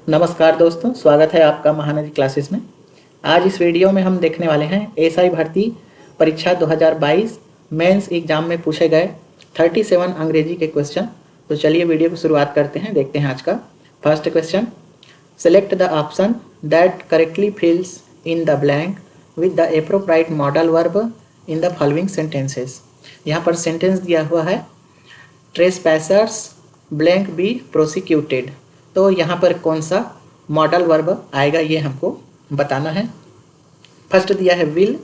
नमस्कार दोस्तों, स्वागत है आपका महानदी क्लासेस में। आज इस वीडियो में हम देखने वाले हैं एसआई भर्ती परीक्षा 2022 मेंस एग्जाम में पूछे गए 37 अंग्रेजी के क्वेश्चन। तो चलिए वीडियो की शुरुआत करते हैं, देखते हैं आज का first question. Select the option that correctly fills in the blank with the appropriate modal verb in the following sentences. यहाँ पर सेंटेंस दिया हुआ है ट्रेसपैसर्स ब्लैंक बी प्रोसिक्यूटेड। तो यहाँ पर कौन सा मॉडल वर्ब आएगा ये हमको बताना है। फर्स्ट दिया है विल।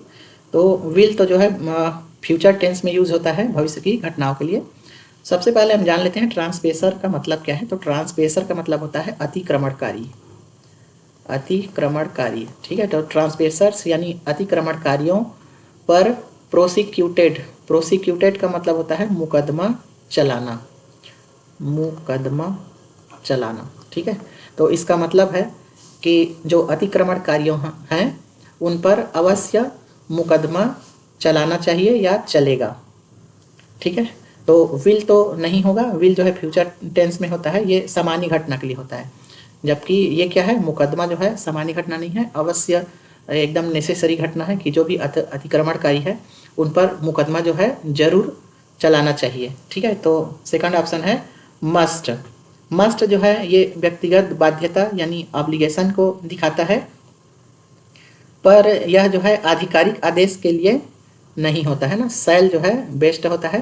तो विल तो जो है फ्यूचर टेंस में यूज होता है भविष्य की घटनाओं के लिए। सबसे पहले हम जान लेते हैं ट्रांसपेसर का मतलब क्या है। तो ट्रांसपेसर का मतलब होता है अतिक्रमणकारी। अतिक्रमणकारी, ठीक है। तो ट्रांसपेसर्स यानी अतिक्रमणकारियों पर प्रोसिक्यूटेड। प्रोसिक्यूटेड का मतलब होता है मुकदमा चलाना। मुकदमा चलाना, ठीक है। तो इसका मतलब है कि जो अतिक्रमणकारियों हैं उन पर अवश्य मुकदमा चलाना चाहिए या चलेगा, ठीक है। तो विल तो नहीं होगा, विल जो है फ्यूचर टेंस में होता है, ये सामान्य घटना के लिए होता है। जबकि ये क्या है, मुकदमा जो है सामान्य घटना नहीं है, अवश्य एकदम नेसेसरी घटना है कि जो भी अतिक्रमणकारी है उन पर मुकदमा जो है जरूर चलाना चाहिए, ठीक है। तो सेकंड ऑप्शन है मस्ट। मस्ट जो है ये व्यक्तिगत बाध्यता यानी ऑब्लिगेशन को दिखाता है, पर यह जो है आधिकारिक आदेश के लिए नहीं होता है ना। शैल जो है बेस्ट होता है,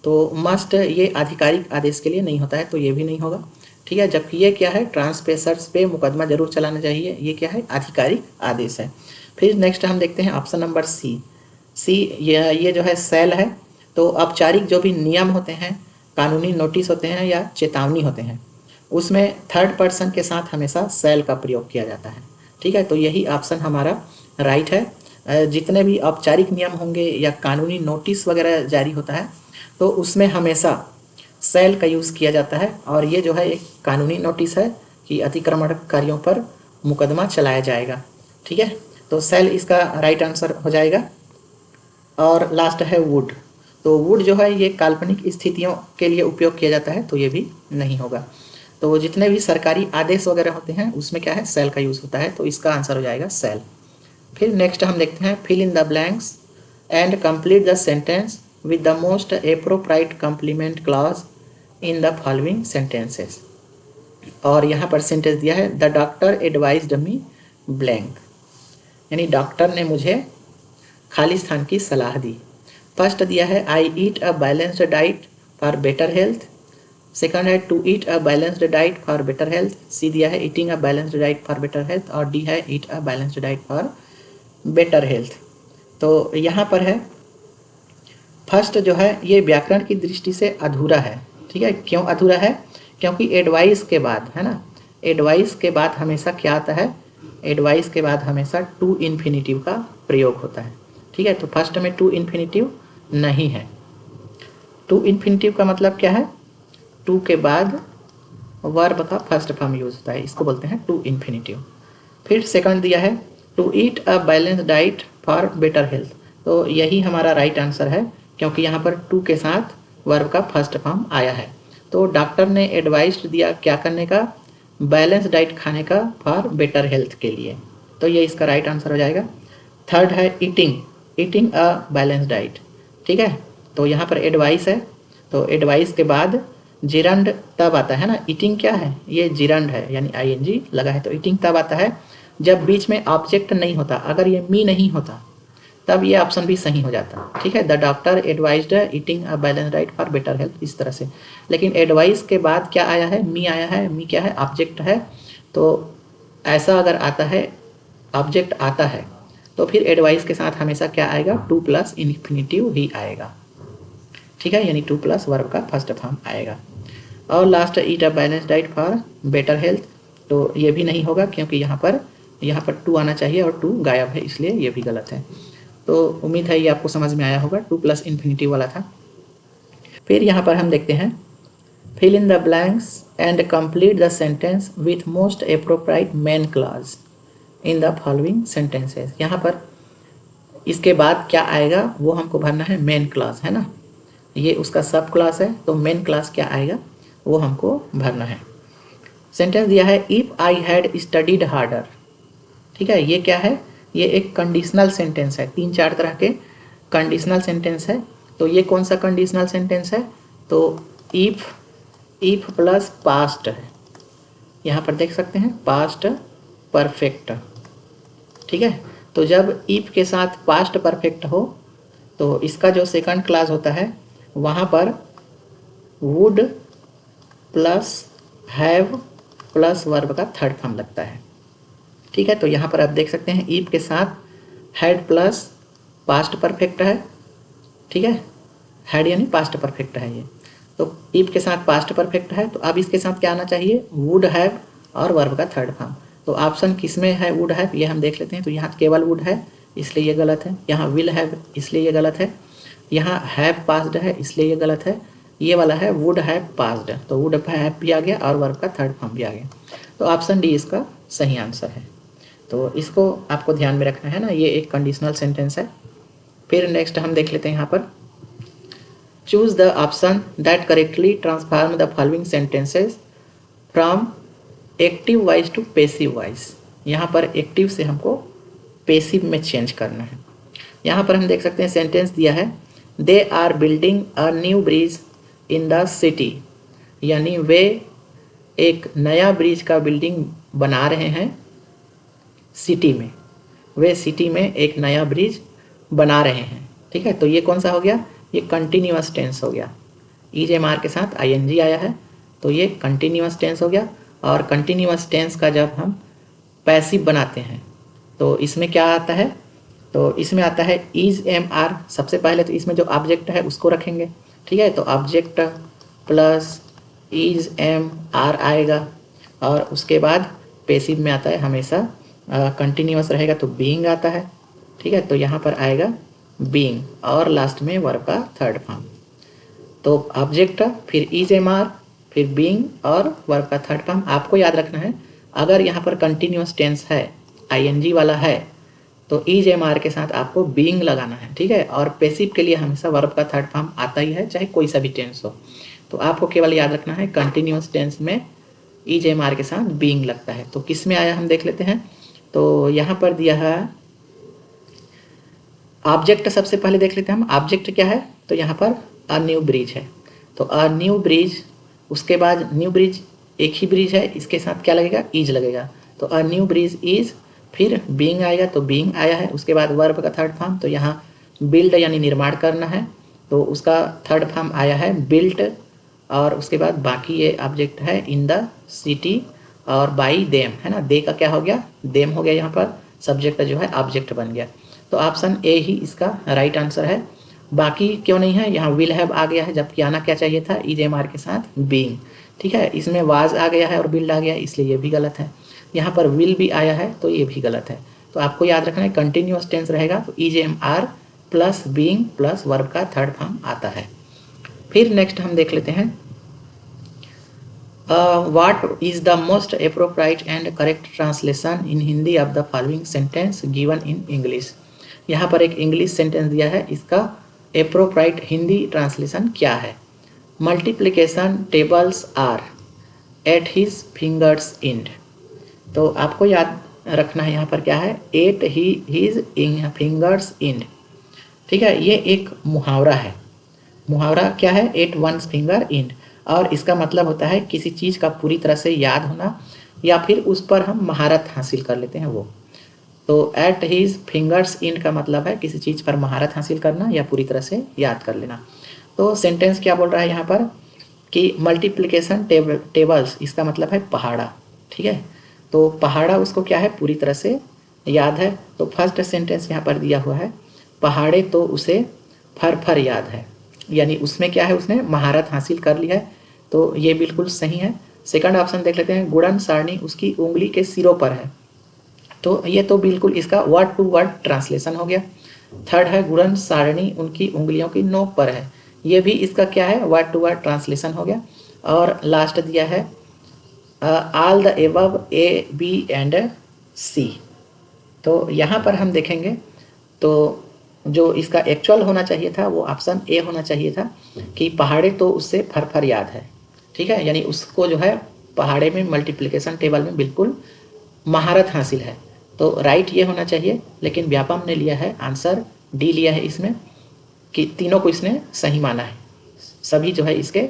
तो मस्ट ये आधिकारिक आदेश के लिए नहीं होता है, तो ये भी नहीं होगा, ठीक है। जबकि ये क्या है, ट्रांसपेसर्स पे मुकदमा जरूर चलाना चाहिए, ये क्या है, आधिकारिक आदेश है। फिर नेक्स्ट हम देखते हैं ऑप्शन नंबर सी। सी ये जो है शैल है। तो औपचारिक जो भी नियम होते हैं, कानूनी नोटिस होते हैं या चेतावनी होते हैं, उसमें थर्ड पर्सन के साथ हमेशा शैल का प्रयोग किया जाता है, ठीक है। तो यही ऑप्शन हमारा राइट है। जितने भी औपचारिक नियम होंगे या कानूनी नोटिस वगैरह जारी होता है तो उसमें हमेशा शैल का यूज़ किया जाता है, और ये जो है एक कानूनी नोटिस है कि अतिक्रमणकारियों पर मुकदमा चलाया जाएगा, ठीक है। तो शैल इसका राइट आंसर हो जाएगा। और लास्ट है वुड। तो वुड जो है ये काल्पनिक स्थितियों के लिए उपयोग किया जाता है, तो ये भी नहीं होगा। तो जितने भी सरकारी आदेश वगैरह होते हैं उसमें क्या है, शैल का यूज़ होता है, तो इसका आंसर हो जाएगा शैल। फिर नेक्स्ट हम देखते हैं fill in the blanks and complete the sentence with the most appropriate complement clause in the following sentences. और यहाँ पर सेंटेंस दिया है the doctor advised me blank, यानी डॉक्टर ने मुझे खाली स्थान की सलाह दी। फर्स्ट दिया है I eat a balanced diet for better health. Second है to eat a balanced diet for better health. C दिया है eating a balanced diet for better health. और डी है eat a balanced diet for better health. तो यहाँ पर है first जो है ये व्याकरण की दृष्टि से अधूरा है, ठीक है। क्यों अधूरा है, क्योंकि एडवाइस के बाद है ना, एडवाइस के बाद हमेशा क्या आता है, एडवाइस के बाद हमेशा टू इन्फिनिटिव का प्रयोग होता है, ठीक है। तो फर्स्ट में टू इन्फिनिटिव नहीं है। टू इन्फिनिटिव का मतलब क्या है, टू के बाद वर्ब का फर्स्ट फॉर्म यूज होता है, इसको बोलते हैं टू इन्फिनिटिव। फिर सेकंड दिया है to eat a balance diet for better health. तो यही हमारा राइट आंसर है, क्योंकि यहाँ पर टू के साथ वर्ब का फर्स्ट फॉर्म आया है। तो डॉक्टर ने एडवाइस दिया क्या करने का, बैलेंस डाइट खाने का फॉर बेटर हेल्थ के लिए, तो ये इसका राइट आंसर हो जाएगा। थर्ड है eating, eating a balance diet, ठीक है। तो यहाँ पर एडवाइस है, तो एडवाइस के बाद जिरंड तब आता है ना, ईटिंग क्या है, ये जिरंड है यानी आईएनजी लगा है, तो ईटिंग तब आता है जब बीच में ऑब्जेक्ट नहीं होता। अगर ये मी नहीं होता तब ये ऑप्शन भी सही हो जाता, ठीक है। The doctor advised eating a balance diet for better health, इस तरह से। लेकिन एडवाइस के बाद क्या आया है, मी आया है, मी क्या है, ऑब्जेक्ट है। तो ऐसा अगर आता है, ऑब्जेक्ट आता है, तो फिर एडवाइस के साथ हमेशा क्या आएगा, टू प्लस इन्फिनिटिव ही आएगा, ठीक है, यानी टू प्लस वर्ब का फर्स्ट फॉर्म आएगा। और last eat a balance diet for better health, तो ये भी नहीं होगा, क्योंकि यहाँ पर टू आना चाहिए और टू गायब है, इसलिए ये भी गलत है। तो उम्मीद है ये आपको समझ में आया होगा, टू प्लस इन्फिनिटिव वाला था। फिर यहाँ पर हम देखते हैं fill in the blanks and complete the sentence with most appropriate main clause in the following sentences. यहाँ पर इसके बाद क्या आएगा वो हमको भरना है, मेन क्लॉज है ना, ये उसका सब क्लास है, तो मेन क्लास क्या आएगा वो हमको भरना है। सेंटेंस दिया है if I had studied harder. ठीक है, ये क्या है, ये एक कंडीशनल सेंटेंस है। 3-4 तरह के कंडीशनल सेंटेंस है। तो ये कौन सा कंडीशनल सेंटेंस है, तो इफ़ प्लस पास्ट है, यहाँ पर देख सकते हैं पास्ट परफेक्ट। ठीक है, तो जब इफ़ के साथ पास्ट परफेक्ट हो तो इसका जो सेकंड क्लास होता है वहाँ पर would plus have plus verb का थर्ड फॉर्म लगता है। ठीक है, तो यहाँ पर आप देख सकते हैं इफ के साथ हैड प्लस पास्ट परफेक्ट है। ठीक है, हैड यानी पास्ट परफेक्ट है ये, तो इफ के साथ पास्ट परफेक्ट है, तो अब इसके साथ क्या आना चाहिए, वुड हैव और वर्ब का थर्ड फॉर्म। तो ऑप्शन किस में है वुड हैव, ये हम देख लेते हैं। तो यहाँ केवल वुड है इसलिए ये गलत है, यहाँ विल हैव इसलिए ये गलत है, यहाँ हैव पास्ड है इसलिए ये गलत है, ये वाला है वुड हैव पास्ड, तो वुड हैव भी आ गया और वर्ब का थर्ड फॉर्म भी आ गया। तो ऑप्शन डी इसका सही आंसर है। तो इसको आपको ध्यान में रखना है ना, ये एक कंडीशनल सेंटेंस है। फिर नेक्स्ट हम देख लेते हैं यहाँ पर, choose the option that correctly transform the following sentences from active voice to passive voice. यहाँ पर एक्टिव से हमको पैसिव में चेंज करना है। यहाँ पर हम देख सकते हैं सेंटेंस दिया है they are building a new bridge in the city, यानी वे एक नया ब्रिज का बिल्डिंग बना रहे हैं सिटी में, वे सिटी में एक नया ब्रिज बना रहे हैं। ठीक है, तो ये कौन सा हो गया, ये कंटिन्यूअस टेंस हो गया, ईज एम आर के साथ आईएनजी आया है, तो ये कंटिन्यूअस टेंस हो गया। और कंटिन्यूअस टेंस का जब हम पैसिव बनाते हैं तो इसमें क्या आता है, तो इसमें आता है ईज एम आर सबसे पहले, तो इसमें जो ऑब्जेक्ट है उसको रखेंगे। ठीक है, तो object plus is am are आएगा, और उसके बाद पैसिव में आता है हमेशा कंटिन्यूअस रहेगा तो बीइंग आता है। ठीक है, तो यहाँ पर आएगा बीइंग और लास्ट में वर्ब का थर्ड फॉर्म। तो ऑब्जेक्ट फिर ईज एम आर फिर बीइंग और वर्ब का थर्ड फॉर्म। आपको याद रखना है अगर यहाँ पर कंटिन्यूअस टेंस है आईएनजी वाला है तो ईज एम आर के साथ आपको बीइंग लगाना है। ठीक है, और पैसिव के लिए हमेशा वर्ब का थर्ड फॉर्म आता ही है चाहे कोई सा भी टेंस हो। तो आपको केवल याद रखना है कंटिन्यूअस टेंस में ईज एम आर के साथ बीइंग लगता है। तो किस में आया हम देख लेते हैं। तो यहाँ पर दिया है ऑब्जेक्ट, सबसे पहले देख लेते हैं हम ऑब्जेक्ट क्या है, तो यहाँ पर अ न्यू ब्रिज है, तो अ न्यू ब्रिज, उसके बाद न्यू ब्रिज एक ही ब्रिज है, इसके साथ क्या लगेगा, ईज लगेगा, तो अ न्यू ब्रिज इज, फिर बीइंग आएगा तो बीइंग आया है, उसके बाद वर्ब का थर्ड फॉर्म, तो यहाँ बिल्ड यानी निर्माण करना है, तो उसका थर्ड फॉर्म आया है बिल्ट, और उसके बाद बाकी ये ऑब्जेक्ट है इन द सिटी और बाई देम, है ना, दे का क्या हो गया, देम हो गया, यहाँ पर सब्जेक्ट जो है ऑब्जेक्ट बन गया। तो ऑप्शन ए ही इसका राइट आंसर है। बाकी क्यों नहीं है, यहाँ विल हैव आ गया है जबकि आना क्या चाहिए था, ईज एम आर के साथ बीइंग। ठीक है, इसमें वाज आ गया है और बिल्ड आ गया है इसलिए ये भी गलत है। यहाँ पर विल भी आया है तो ये भी गलत है। तो आपको याद रखना है कंटिन्यूअस टेंस रहेगा तो is am are plus being plus verb का थर्ड फॉर्म आता है। फिर नेक्स्ट हम देख लेते हैं what is the most appropriate and correct translation in Hindi of the following sentence given in English। यहाँ पर एक इंग्लिश सेंटेंस दिया है, इसका appropriate हिंदी ट्रांसलेशन क्या है, multiplication tables are at his fingers end. तो आपको याद रखना है यहाँ पर क्या है, एट हिज फिंगर्स एंड। ठीक है, ये एक मुहावरा है, मुहावरा क्या है, एट वंस फिंगर एंड, और इसका मतलब होता है किसी चीज़ का पूरी तरह से याद होना या फिर उस पर हम महारत हासिल कर लेते हैं वो। तो एट हीज फिंगर्स एंड का मतलब है किसी चीज़ पर महारत हासिल करना या पूरी तरह से याद कर लेना। तो सेंटेंस क्या बोल रहा है यहाँ पर कि मल्टीप्लिकेशन टेबल्स, इसका मतलब है पहाड़ा। ठीक है, तो पहाड़ा उसको क्या है, पूरी तरह से याद है। तो फर्स्ट सेंटेंस यहाँ पर दिया हुआ है पहाड़े तो उसे फर फर याद है, यानी उसमें क्या है, उसने महारत हासिल कर ली है, तो ये बिल्कुल सही है। सेकंड ऑप्शन देख लेते हैं, गुड़न सारणी उसकी उंगली के सिरों पर है, तो ये तो बिल्कुल इसका वर्ड टू वर्ड ट्रांसलेशन हो गया। थर्ड है गुड़न सारणी उनकी उंगलियों की नोक पर है, ये भी इसका क्या है, वर्ड टू वर्ड ट्रांसलेशन हो गया। और लास्ट दिया है all the above A B and C. तो यहाँ पर हम देखेंगे तो जो इसका एक्चुअल होना चाहिए था वो ऑप्शन ए होना चाहिए था कि पहाड़े तो उससे फर फर याद है। ठीक है, यानी उसको जो है पहाड़े में मल्टीप्लिकेशन टेबल में बिल्कुल महारत हासिल है। तो राइट ये होना चाहिए, लेकिन व्यापम ने लिया है आंसर डी लिया है इसमें, कि तीनों को इसने सही माना है, सभी जो है इसके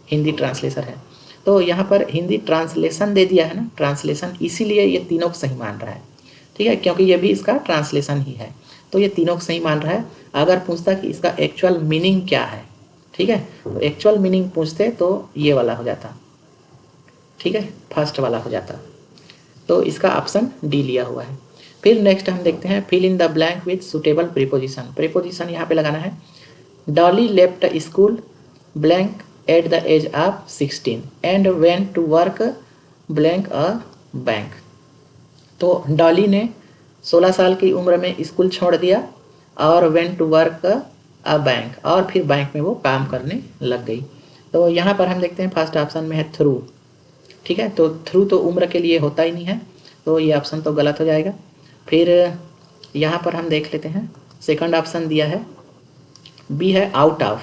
हिंदी ट्रांसलेशन है। तो यहाँ पर हिंदी ट्रांसलेशन दे दिया है ना, ट्रांसलेशन, इसीलिए ये तीनों को सही मान रहा है, ठीक है, क्योंकि ये भी इसका ट्रांसलेशन ही है, तो ये तीनों को सही मान रहा है। अगर पूछता कि इसका एक्चुअल मीनिंग क्या है, ठीक है, तो एक्चुअल मीनिंग पूछते तो ये वाला हो जाता, ठीक है, फर्स्ट वाला हो जाता। तो इसका ऑप्शन डी लिया हुआ है। फिर नेक्स्ट हम देखते हैं fill in the blank with suitable preposition. Preposition यहाँ पे लगाना है। Dolly left school blank at the age of 16 and went to work blank a bank. तो डॉली ने 16 साल की उम्र में स्कूल छोड़ दिया और went to work a bank, और फिर बैंक में वो काम करने लग गई। तो यहाँ पर हम देखते हैं फर्स्ट ऑप्शन में है थ्रू, ठीक है, तो थ्रू तो उम्र के लिए होता ही नहीं है, तो ये ऑप्शन तो गलत हो जाएगा। फिर यहाँ पर हम देख लेते हैं सेकंड ऑप्शन दिया है बी है आउट ऑफ,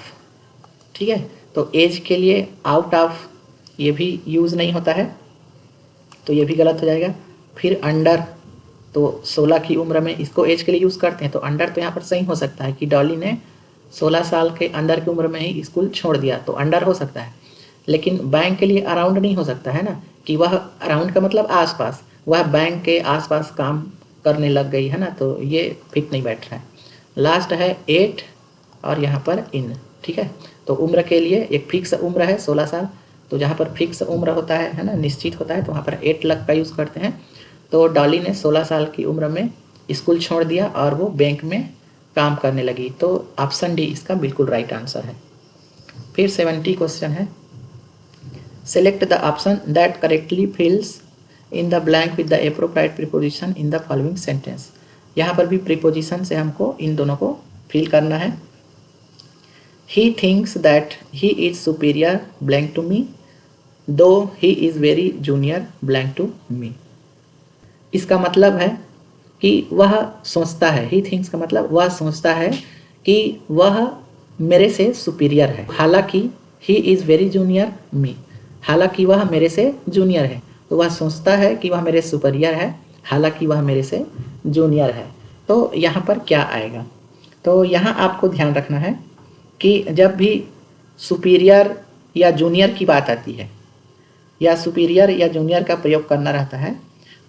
ठीक है, तो एज के लिए आउट ऑफ ये भी यूज़ नहीं होता है, तो ये भी गलत हो जाएगा। फिर अंडर, तो 16 की उम्र में इसको एज के लिए यूज़ करते हैं, तो अंडर तो यहाँ पर सही हो सकता है कि डॉली ने 16 साल के अंदर की उम्र में ही स्कूल छोड़ दिया, तो अंडर हो सकता है। लेकिन बैंक के लिए अराउंड नहीं हो सकता है ना, कि वह अराउंड का मतलब आसपास, वह बैंक के आसपास काम करने लग गई है ना, तो ये फिट नहीं बैठ रहा है। लास्ट है 8 और यहाँ पर इन, ठीक है, तो उम्र के लिए एक फिक्स उम्र है 16 साल, तो जहाँ पर फिक्स उम्र होता है ना, निश्चित होता है, तो वहाँ पर 8 लाख का यूज़ करते हैं। तो डॉली ने 16 साल की उम्र में स्कूल छोड़ दिया और वो बैंक में काम करने लगी, तो ऑप्शन डी इसका बिल्कुल राइट आंसर है। फिर 70 क्वेश्चन है, select the option that correctly fills in the blank with the appropriate preposition in the following sentence. यहाँ पर भी प्रीपोजिशन से हमको इन दोनों को फिल करना है। He thinks that he is superior blank to me, though he is very junior blank to me। इसका मतलब है कि वह सोचता है, he thinks का मतलब वह सोचता है कि वह मेरे से सुपीरियर है, हालांकि he is very junior me, हालांकि वह मेरे से जूनियर है, तो वह सोचता है कि वह मेरे सुपीरियर है, हालांकि वह मेरे से जूनियर है। तो यहाँ पर क्या आएगा, तो यहाँ आपको ध्यान रखना है कि जब भी सुपीरियर या जूनियर की बात आती है या सुपीरियर या जूनियर का प्रयोग करना रहता है,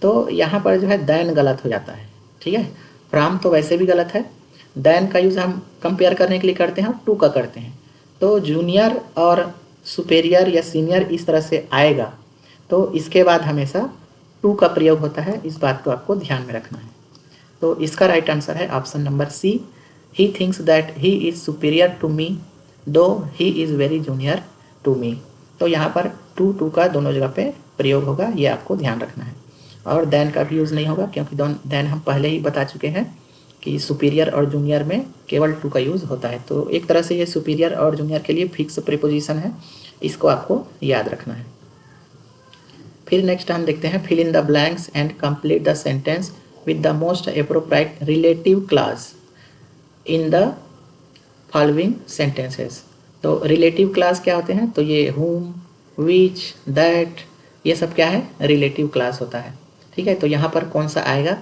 तो यहाँ पर जो है दैन गलत हो जाता है, ठीक है, फ्रॉम तो वैसे भी गलत है, दैन का यूज़ हम कंपेयर करने के लिए करते हैं और टू का करते हैं, तो जूनियर और सुपीरियर या सीनियर इस तरह से आएगा, तो इसके बाद हमेशा टू का प्रयोग होता है, इस बात को आपको ध्यान में रखना है। तो इसका राइट आंसर है option number C, he thinks that he is superior to me though he is very junior to me। तो यहाँ पर टू का दोनों जगह पे प्रयोग होगा, ये आपको ध्यान रखना है। और देन का भी यूज़ नहीं होगा, क्योंकि देन हम पहले ही बता चुके हैं कि सुपीरियर और जूनियर में केवल टू का यूज़ होता है, तो एक तरह से ये सुपीरियर और जूनियर के लिए फिक्स प्रीपोजिशन है, इसको आपको याद रखना है। फिर नेक्स्ट हम देखते हैं fill in the blanks and complete the sentence with the most appropriate relative class in the following sentences. तो रिलेटिव क्लास क्या होते हैं, तो ये whom, which, that, ये सब क्या है, रिलेटिव क्लास होता है, ठीक है। तो यहाँ पर कौन सा आएगा,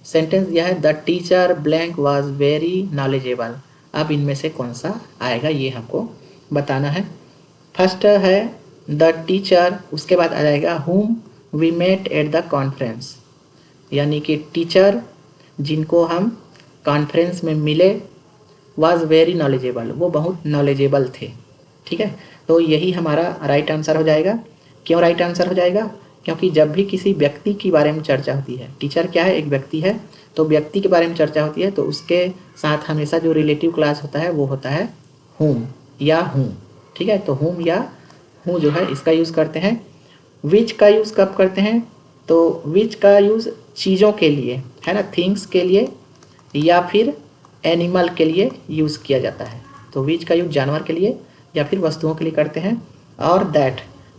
सेंटेंस यह है the teacher blank was very knowledgeable. अब इनमें से कौन सा आएगा ये हमको बताना है। फर्स्ट है द टीचर, उसके बाद आ जाएगा whom we met at the conference, यानी कि टीचर जिनको हम कॉन्फ्रेंस में मिले, वाज वेरी नॉलेजेबल, वो बहुत नॉलेजेबल थे, ठीक है। तो यही हमारा राइट आंसर हो जाएगा। क्यों राइट आंसर हो जाएगा, क्योंकि जब भी किसी व्यक्ति के बारे में चर्चा होती है, टीचर क्या है, एक व्यक्ति है, तो व्यक्ति के बारे में चर्चा होती है, तो उसके साथ हमेशा जो रिलेटिव क्लास होता है वो होता है whom या whom, ठीक है। तो whom या who जो है इसका यूज़ करते हैं। which का यूज़ कब करते हैं, तो which का यूज़ चीज़ों के लिए है ना, थिंग्स के लिए या फिर एनिमल के लिए यूज़ किया जाता है। तो which का यूज़ जानवर के लिए या फिर वस्तुओं के लिए करते हैं। और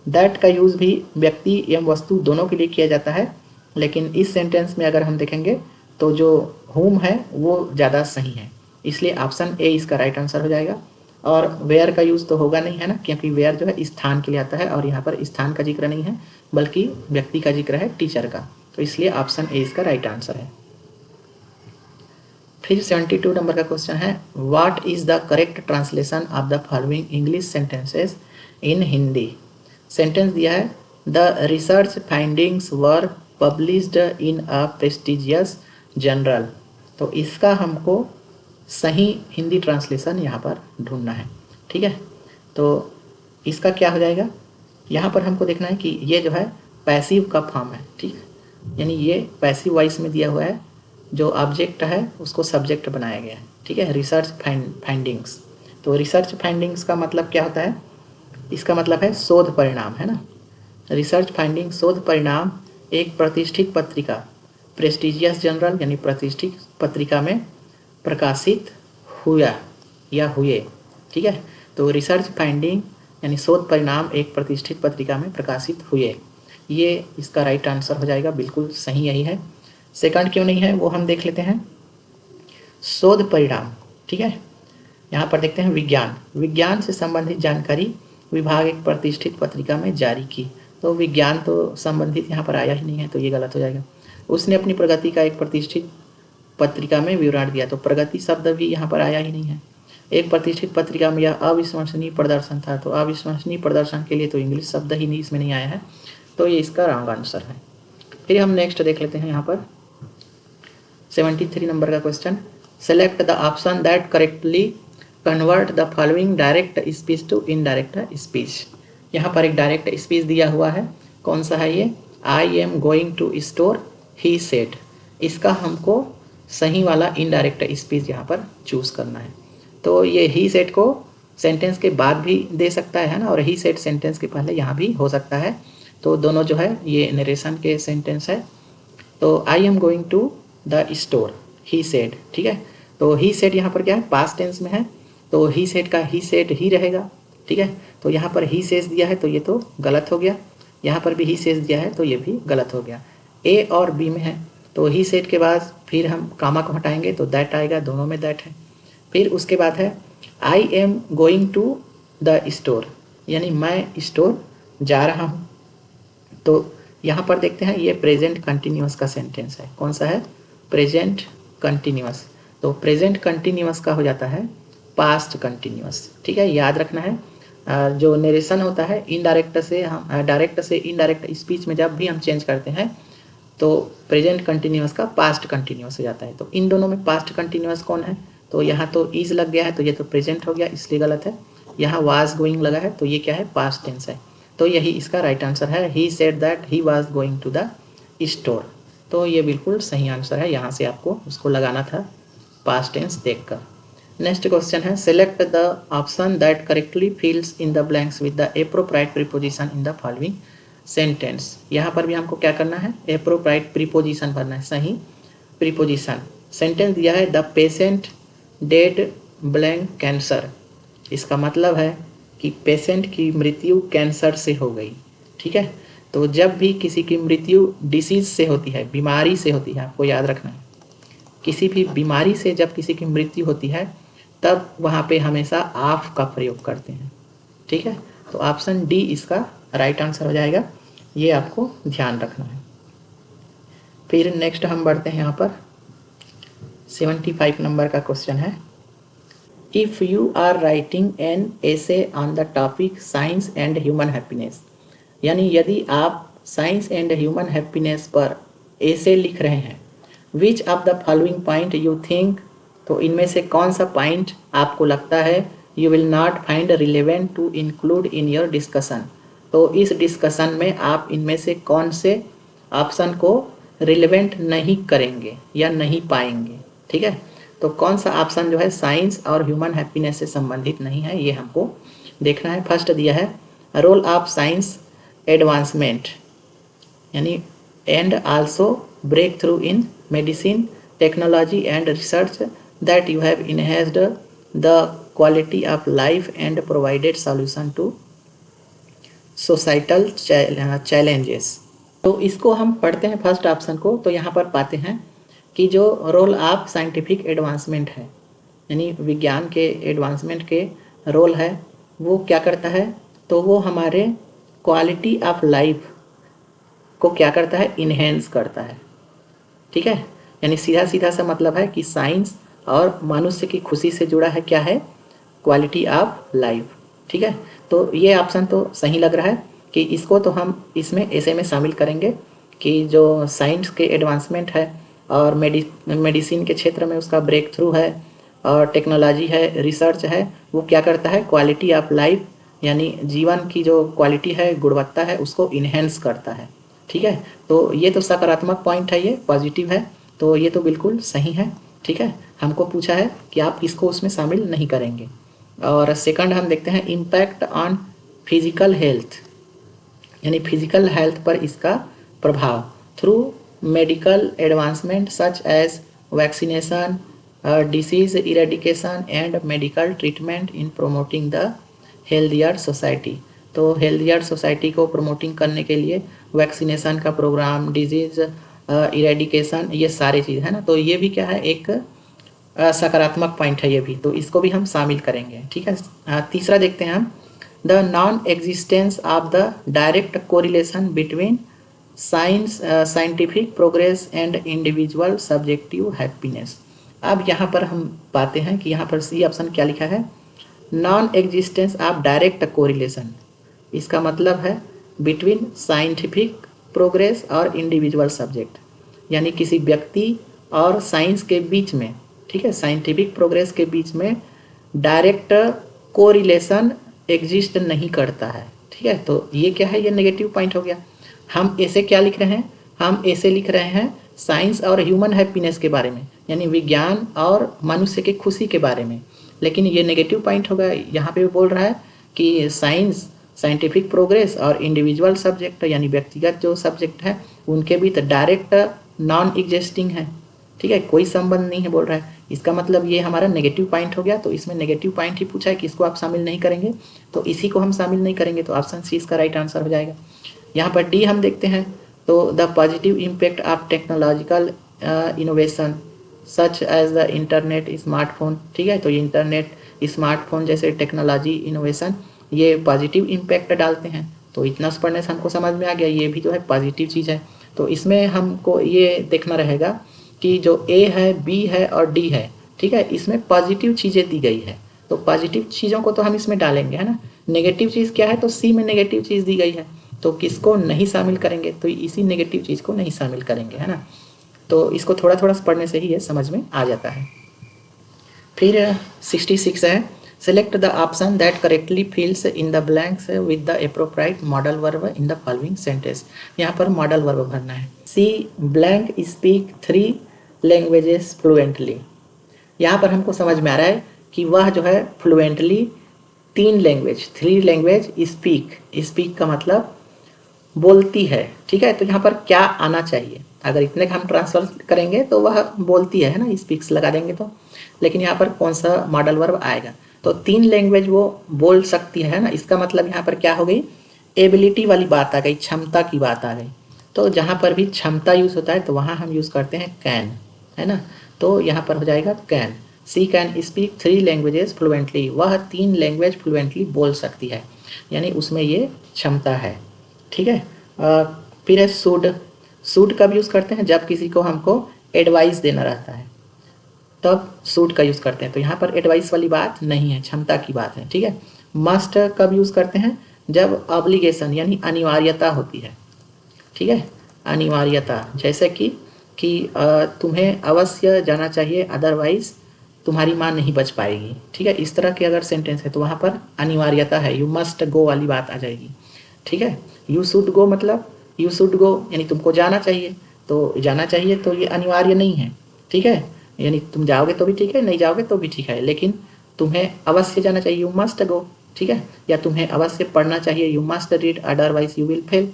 दैट का यूज़ भी व्यक्ति एवं वस्तु दोनों के लिए किया जाता है, लेकिन इस सेंटेंस में अगर हम देखेंगे तो जो whom है वो ज़्यादा सही है, इसलिए ऑप्शन ए इसका राइट आंसर हो जाएगा। और वेयर का यूज़ तो होगा नहीं है ना, क्योंकि वेयर जो है स्थान के लिए आता है और यहाँ पर स्थान का जिक्र नहीं है बल्कि व्यक्ति का जिक्र है, टीचर का। तो इसलिए ऑप्शन ए इसका राइट आंसर है। फिर 72 नंबर का क्वेश्चन है, what is the correct translation of the following English sentences in Hindi. Sentence दिया है, the research findings were published in a prestigious journal. तो इसका हमको सही हिंदी ट्रांसलेशन यहाँ पर ढूंढना है, ठीक है। तो इसका क्या हो जाएगा, यहाँ पर हमको देखना है कि ये जो है पैसिव का फॉर्म है, ठीक है, यानी ये पैसिव वॉइस में दिया हुआ है, जो ऑब्जेक्ट है उसको सब्जेक्ट बनाया गया है, ठीक है। रिसर्च फाइंडिंग्स, तो रिसर्च फाइंडिंग्स का मतलब क्या होता है, इसका मतलब है शोध परिणाम, है ना। रिसर्च फाइंडिंग शोध परिणाम एक प्रतिष्ठित पत्रिका, प्रेस्टिजियस जर्नल यानी प्रतिष्ठित पत्रिका में प्रकाशित हुआ या हुए, ठीक है। तो रिसर्च फाइंडिंग यानी शोध परिणाम एक प्रतिष्ठित पत्रिका में प्रकाशित हुए, ये इसका राइट आंसर हो जाएगा, बिल्कुल सही यही है। सेकंड क्यों नहीं है वो हम देख लेते हैं। शोध परिणाम, ठीक है, यहाँ पर देखते हैं विज्ञान, विज्ञान से संबंधित जानकारी विभाग एक प्रतिष्ठित पत्रिका में जारी की। तो विज्ञान तो संबंधित यहाँ पर आया ही नहीं है, तो ये गलत हो जाएगा। उसने अपनी प्रगति का एक प्रतिष्ठित पत्रिका में विवरण दिया, तो प्रगति शब्द भी यहाँ पर आया ही नहीं है। एक प्रतिष्ठित पत्रिका में यह अविश्वसनीय प्रदर्शन था, तो अविश्वसनीय प्रदर्शन के लिए तो इंग्लिश शब्द ही नहीं इसमें नहीं आया है, तो ये इसका रॉन्ग आंसर है। फिर हम नेक्स्ट देख लेते हैं यहाँ पर 73 नंबर का question, select the option that correctly convert the following direct speech to indirect speech. यहाँ पर एक डायरेक्ट स्पीच दिया हुआ है, कौन सा है ये, I am going to store he said. इसका हमको सही वाला इनडायरेक्ट स्पीच यहाँ पर चूज़ करना है। तो ये ही सेड को सेंटेंस के बाद भी दे सकता है ना, और ही सेड सेंटेंस के पहले यहाँ भी हो सकता है। तो दोनों जो है ये नरेशन के सेंटेंस है। तो I am going to the store he said, ठीक है। तो ही सेड यहाँ पर क्या है, पास्ट टेंस में है, तो ही सेड का ही सेड ही रहेगा, ठीक है। तो यहाँ पर ही सेज दिया है तो ये तो गलत हो गया, यहाँ पर भी ही सेज दिया है तो ये भी गलत हो गया। ए और बी में है, तो ही सेड के बाद फिर हम कामा को हटाएंगे तो दैट आएगा, दोनों में दैट है। फिर उसके बाद है I am going to the store, यानी मैं स्टोर जा रहा हूँ। तो यहाँ पर देखते हैं ये प्रेजेंट कंटिन्यूअस का सेंटेंस है, कौन सा है, प्रेजेंट कंटिन्यूअस। तो प्रेजेंट कंटिन्यूअस का हो जाता है पास्ट कंटिन्यूअस, ठीक है, याद रखना है। जो नरेशन होता है इनडायरेक्ट से हम डायरेक्ट से इनडायरेक्ट स्पीच में जब भी हम चेंज करते हैं तो प्रेजेंट कंटिन्यूअस का पास्ट कंटिन्यूअस हो जाता है। तो इन दोनों में पास्ट कंटिन्यूअस कौन है, तो यहाँ तो इज लग गया है तो ये तो प्रेजेंट हो गया, इसलिए गलत है। यहाँ वाज गोइंग लगा है तो ये क्या है, पास्ट टेंस है, तो यही इसका राइट आंसर है। He said that he was going to the store, तो ये बिल्कुल सही आंसर है, यहाँ से आपको उसको लगाना था पास्ट टेंस देखकर। नेक्स्ट क्वेश्चन है, select the option that correctly fills in the blanks with the appropriate preposition in the following sentence. यहाँ पर भी हमको क्या करना है, एप्रोप्राइट प्रीपोजिशन भरना है, सही प्रीपोजिशन। सेंटेंस दिया है the patient dead blank cancer, इसका मतलब है कि पेशेंट की मृत्यु कैंसर से हो गई, ठीक है। तो जब भी किसी की मृत्यु डिसीज से होती है, बीमारी से होती है, आपको याद रखना है, किसी भी बीमारी से जब किसी की मृत्यु होती है तब वहाँ पे हमेशा ऑफ का प्रयोग करते हैं, ठीक है। तो ऑप्शन डी इसका राइट आंसर हो जाएगा, ये आपको ध्यान रखना है। फिर नेक्स्ट हम बढ़ते हैं यहाँ पर 75 नंबर का क्वेश्चन है, if you are writing an essay on the topic science and human happiness, यानी यदि आप साइंस एंड ह्यूमन हैप्पीनेस पर एसे लिख रहे हैं, which of the following point you think, तो इनमें से कौन सा पॉइंट आपको लगता है you will not find relevant to include in your discussion. तो इस डिस्कशन में आप इनमें से कौन से ऑप्शन को रिलेवेंट नहीं करेंगे या नहीं पाएंगे, ठीक है। तो कौन सा ऑप्शन जो है साइंस और ह्यूमन हैप्पीनेस से संबंधित नहीं है, ये हमको देखना है। फर्स्ट दिया है रोल ऑफ साइंस एडवांसमेंट, यानी and also breakthrough in medicine technology and research that you have enhanced the quality of life and provided solution to societal challenges। तो इसको हम पढ़ते हैं फर्स्ट ऑप्शन को, तो यहाँ पर पाते हैं कि जो रोल ऑफ साइंटिफिक एडवांसमेंट है, यानी विज्ञान के एडवांसमेंट के रोल है वो क्या करता है, तो वो हमारे क्वालिटी ऑफ लाइफ को क्या करता है, इन्हेंस करता है। ठीक है, यानी सीधा सीधा सा मतलब है कि साइंस और मनुष्य की खुशी से जुड़ा है क्या है, क्वालिटी ऑफ लाइफ। ठीक है, तो ये ऑप्शन तो सही लग रहा है कि इसको तो हम इसमें ऐसे में शामिल करेंगे कि जो साइंस के एडवांसमेंट है और मेडिसिन के क्षेत्र में उसका ब्रेक थ्रू है और टेक्नोलॉजी है, रिसर्च है, वो क्या करता है, क्वालिटी ऑफ लाइफ यानी जीवन की जो क्वालिटी है, गुणवत्ता है, उसको इन्हेंस करता है। ठीक है, तो ये तो सकारात्मक पॉइंट है, ये पॉजिटिव है, तो ये तो बिल्कुल सही है। ठीक है, हमको पूछा है कि आप इसको उसमें शामिल नहीं करेंगे। और सेकंड हम देखते हैं इम्पैक्ट ऑन फिजिकल हेल्थ, यानी फिजिकल हेल्थ पर इसका प्रभाव through medical advancement such as vaccination, disease eradication and medical treatment in promoting the healthier society. तो हेल्दियर सोसाइटी को प्रमोटिंग करने के लिए वैक्सीनेशन का प्रोग्राम, डिजीज इरेडिकेशन, ये सारी चीज़ है ना, तो ये भी क्या है, एक सकारात्मक पॉइंट है ये भी, तो इसको भी हम शामिल करेंगे। ठीक है, तीसरा देखते हैं हम the non existence of the direct correlation between scientific progress and individual subjective happiness. अब यहाँ पर हम पाते हैं कि यहाँ पर सी ऑप्शन क्या लिखा है, non existence of direct correlation. इसका मतलब है बिटवीन साइंटिफिक प्रोग्रेस और इंडिविजुअल सब्जेक्ट, यानी किसी व्यक्ति और साइंस के बीच में, ठीक है, साइंटिफिक प्रोग्रेस के बीच में डायरेक्ट कोरिलेशन एग्जिस्ट नहीं करता है। ठीक है, तो ये क्या है, ये नेगेटिव पॉइंट हो गया। हम ऐसे क्या लिख रहे हैं, हम ऐसे लिख रहे हैं साइंस और ह्यूमन हैप्पीनेस के बारे में, यानी विज्ञान और मनुष्य की खुशी के बारे में, लेकिन ये नेगेटिव पॉइंट होगा। यहाँ पे बोल रहा है कि साइंस, साइंटिफिक प्रोग्रेस और इंडिविजुअल सब्जेक्ट यानी व्यक्तिगत जो सब्जेक्ट है उनके भी तो डायरेक्ट नॉन एग्जिस्टिंग है। ठीक है, कोई संबंध नहीं है बोल रहा है, इसका मतलब ये हमारा नेगेटिव पॉइंट हो गया। तो इसमें नेगेटिव पॉइंट ही पूछा है कि इसको आप शामिल नहीं करेंगे, तो इसी को हम शामिल नहीं करेंगे, तो ऑप्शन सी इसका राइट आंसर हो जाएगा। यहाँ पर डी हम देखते हैं, तो the positive impact of technological innovation such as the internet, smartphone. ठीक है, तो ये इंटरनेट, स्मार्टफोन जैसे टेक्नोलॉजी इनोवेशन ये पॉजिटिव इम्पैक्ट डालते हैं। तो इतना पढ़ने से हमको समझ में आ गया ये भी जो है पॉजिटिव चीज़ है। तो इसमें हमको ये देखना रहेगा कि जो ए है, बी है और डी है, ठीक है, इसमें पॉजिटिव चीज़ें दी गई है, तो पॉजिटिव चीज़ों को तो हम इसमें डालेंगे, है ना। नेगेटिव चीज़ क्या है, तो सी में नेगेटिव चीज़ दी गई है, तो किसको नहीं शामिल करेंगे, तो इसी नेगेटिव चीज़ को नहीं शामिल करेंगे, है ना। तो इसको थोड़ा थोड़ा पढ़ने से ही ये समझ में आ जाता है। फिर 66 है, select the option that correctly fills in the blanks with the appropriate modal verb in the following sentence. यहाँ पर मॉडल वर्ब भरना है। She blank speak 3 languages fluently. यहाँ पर हमको समझ में आ रहा है कि वह जो है फ्लुएंटली 3 लैंग्वेज स्पीक का मतलब बोलती है। ठीक है, तो यहाँ पर क्या आना चाहिए, अगर इतने का हम ट्रांसफर करेंगे तो वह बोलती है ना, स्पीक्स लगा देंगे तो, लेकिन यहाँ पर कौन सा मॉडल वर्ब आएगा, तो 3 लैंग्वेज वो बोल सकती है ना, इसका मतलब यहाँ पर क्या हो गई, एबिलिटी वाली बात आ गई, क्षमता की बात आ गई। तो जहाँ पर भी क्षमता यूज़ होता है तो वहाँ हम यूज़ करते हैं कैन, है ना, तो यहाँ पर हो जाएगा can. She can speak 3 languages fluently, वह 3 लैंग्वेज फ्लुएंटली बोल सकती है, यानी उसमें ये क्षमता है। ठीक है, फिर है शुड कब यूज़ करते हैं, जब किसी को हमको एडवाइस देना रहता है तब शुड का यूज़ करते हैं, तो यहाँ पर एडवाइस वाली बात नहीं है, क्षमता की बात है। ठीक है, मस्ट कब यूज़ करते हैं, जब ऑब्लिगेशन यानी अनिवार्यता होती है। ठीक है, अनिवार्यता, जैसे कि तुम्हें अवश्य जाना चाहिए अदरवाइज तुम्हारी माँ नहीं बच पाएगी। ठीक है, इस तरह के अगर सेंटेंस है तो वहाँ पर अनिवार्यता है, यू मस्ट गो वाली बात आ जाएगी। ठीक है, यू शुड गो मतलब यू शुड गो यानी तुमको जाना चाहिए, तो जाना चाहिए तो ये अनिवार्य नहीं है। ठीक है, यानी तुम जाओगे तो भी ठीक है, नहीं जाओगे तो भी ठीक है, लेकिन तुम्हें अवश्य जाना चाहिए, यू मस्ट गो। ठीक है, या तुम्हें अवश्य पढ़ना चाहिए, you must read otherwise you will fail,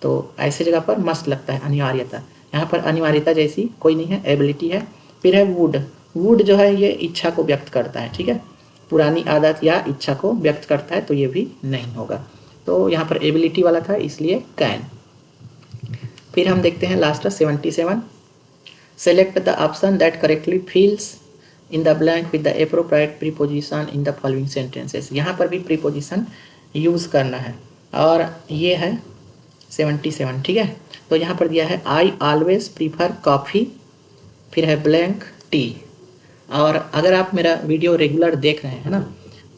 तो ऐसे जगह पर मस्ट लगता है अनिवार्यता। यहाँ पर अनिवार्यता जैसी कोई नहीं है, एबिलिटी है। फिर है वुड जो है ये इच्छा को व्यक्त करता है। ठीक है, पुरानी आदत या इच्छा को व्यक्त करता है, तो ये भी नहीं होगा, तो यहाँ पर एबिलिटी वाला था इसलिए कैन। फिर हम देखते हैं last 77, select the option that correctly fills in the blank with the appropriate preposition in the following sentences. यहाँ पर भी प्रीपोजिशन यूज़ करना है और ये है 77, ठीक है। तो यहाँ पर दिया है आई ऑलवेज प्रीफर कॉफ़ी, फिर है ब्लैंक टी। और अगर आप मेरा वीडियो रेगुलर देख रहे हैं ना,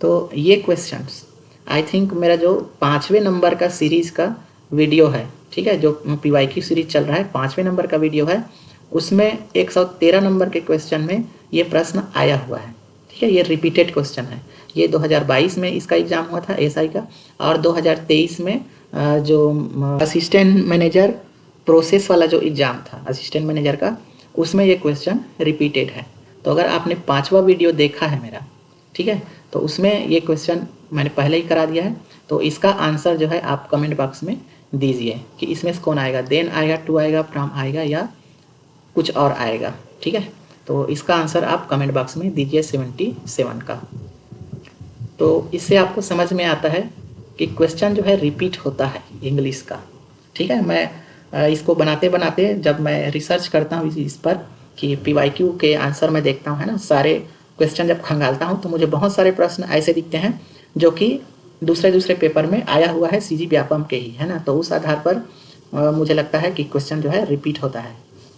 तो ये क्वेश्चंस आई थिंक मेरा जो 5वें नंबर का सीरीज़ का वीडियो है, ठीक है, जो PYQ सीरीज चल रहा है, 5वें नंबर का वीडियो है, उसमें 113 नंबर के क्वेश्चन में ये प्रश्न आया हुआ है, ठीक है। ये रिपीटेड क्वेश्चन है। ये 2022 में इसका एग्ज़ाम हुआ था SI का, और 2023 में जो असिस्टेंट मैनेजर प्रोसेस वाला जो एग्ज़ाम था असिस्टेंट मैनेजर का, उसमें ये क्वेश्चन रिपीटेड है। तो अगर आपने 5वां वीडियो देखा है मेरा, ठीक है, तो उसमें ये क्वेश्चन मैंने पहले ही करा दिया है। तो इसका आंसर जो है आप कमेंट बॉक्स में दीजिए कि इसमें से कौन आएगा, देन आएगा, टू आएगा, फ्रॉम आएगा, या कुछ और आएगा, ठीक है। तो इसका आंसर आप कमेंट बॉक्स में दीजिए 77 का। तो इससे आपको समझ में आता है कि क्वेश्चन जो है रिपीट होता है इंग्लिश का, ठीक है। मैं इसको बनाते बनाते जब मैं रिसर्च करता हूँ इस पर कि PYQ के आंसर मैं देखता हूँ, है ना, सारे क्वेश्चन जब खंगालता हूँ तो मुझे बहुत सारे प्रश्न ऐसे दिखते हैं जो कि दूसरे पेपर में आया हुआ है CG व्यापम के ही, है ना। तो उस आधार पर मुझे लगता है कि क्वेश्चन जो है रिपीट होता है,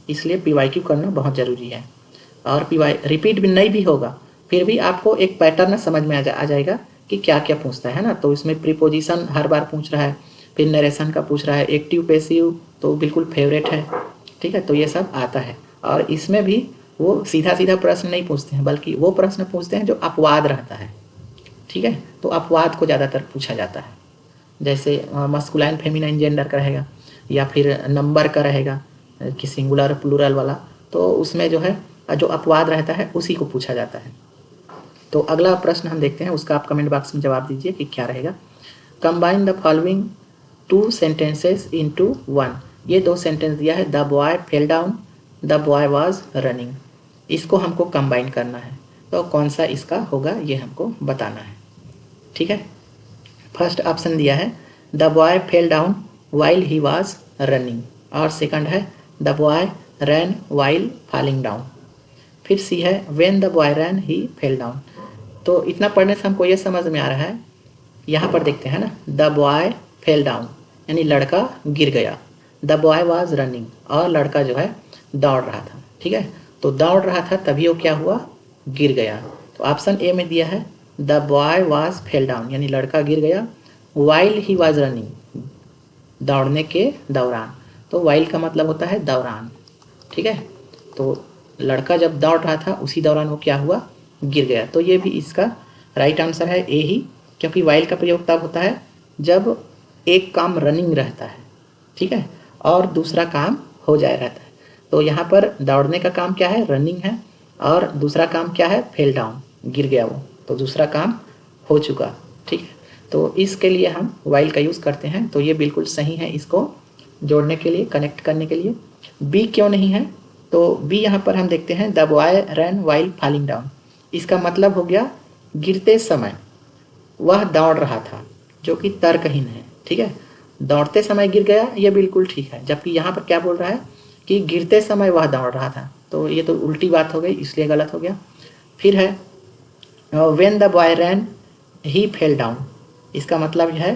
इसलिए PYQ करना बहुत ज़रूरी है। और रिपीट भी नहीं भी होगा फिर भी आपको एक पैटर्न समझ में आ जाएगा कि क्या क्या पूछता है ना। तो इसमें प्रीपोजिशन हर बार पूछ रहा है, फिर नरेशन का पूछ रहा है, एक्टिव पैसिव तो बिल्कुल फेवरेट है, ठीक है। तो ये सब आता है। और इसमें भी वो सीधा सीधा प्रश्न नहीं पूछते हैं, बल्कि वो प्रश्न पूछते हैं जो अपवाद रहता है, ठीक है। तो अपवाद को ज़्यादातर पूछा जाता है, जैसे मस्कुलाइन फेमिनाइन जेंडर का रहेगा, या फिर नंबर का रहेगा कि सिंगुलर प्लूरल वाला, तो उसमें जो है जो अपवाद रहता है उसी को पूछा जाता है। तो अगला प्रश्न हम देखते हैं, उसका आप कमेंट बॉक्स में जवाब दीजिए कि क्या रहेगा। Combine the following 2 sentences into 1। ये 2 सेंटेंस दिया है, the boy fell down, the boy was running. इसको हमको कंबाइन करना है, तो कौन सा इसका होगा ये हमको बताना है, ठीक है। फर्स्ट ऑप्शन दिया है the boy fell down while he was running, और सेकंड है the boy ran while falling down. फिर सी है when the boy ran he fell down. तो इतना पढ़ने से हमको ये समझ में आ रहा है, यहाँ पर देखते हैं ना, द बॉय फेल डाउन यानी लड़का गिर गया, द बॉय वाज रनिंग और लड़का जो है दौड़ रहा था, ठीक है। तो दौड़ रहा था तभी वो क्या हुआ, गिर गया। तो ऑप्शन ए में दिया है the boy was fell down यानी लड़का गिर गया, वाइल ही वाज रनिंग दौड़ने के दौरान। तो वाइल का मतलब होता है दौरान, ठीक है। तो लड़का जब दौड़ रहा था उसी दौरान वो क्या हुआ, गिर गया। तो ये भी इसका राइट आंसर है ए ही, क्योंकि वाइल का प्रयोग तब होता है जब एक काम रनिंग रहता है, ठीक है, और दूसरा काम हो जाए रहता है। तो यहाँ पर दौड़ने का काम क्या है, रनिंग है, और दूसरा काम क्या है, फेल डाउन, गिर गया वो, तो दूसरा काम हो चुका, ठीक है। तो इसके लिए हम वाइल का यूज़ करते हैं। तो ये बिल्कुल सही है इसको जोड़ने के लिए, कनेक्ट करने के लिए। बी क्यों नहीं है, तो बी यहाँ पर हम देखते हैं the boy ran while falling down. इसका मतलब हो गया गिरते समय वह दौड़ रहा था, जो कि तर्कहीन है, ठीक है। दौड़ते समय गिर गया ये बिल्कुल ठीक है, जबकि यहाँ पर क्या बोल रहा है कि गिरते समय वह दौड़ रहा था, तो ये तो उल्टी बात हो गई, इसलिए गलत हो गया। फिर है when the boy ran he fell down. इसका मतलब यह है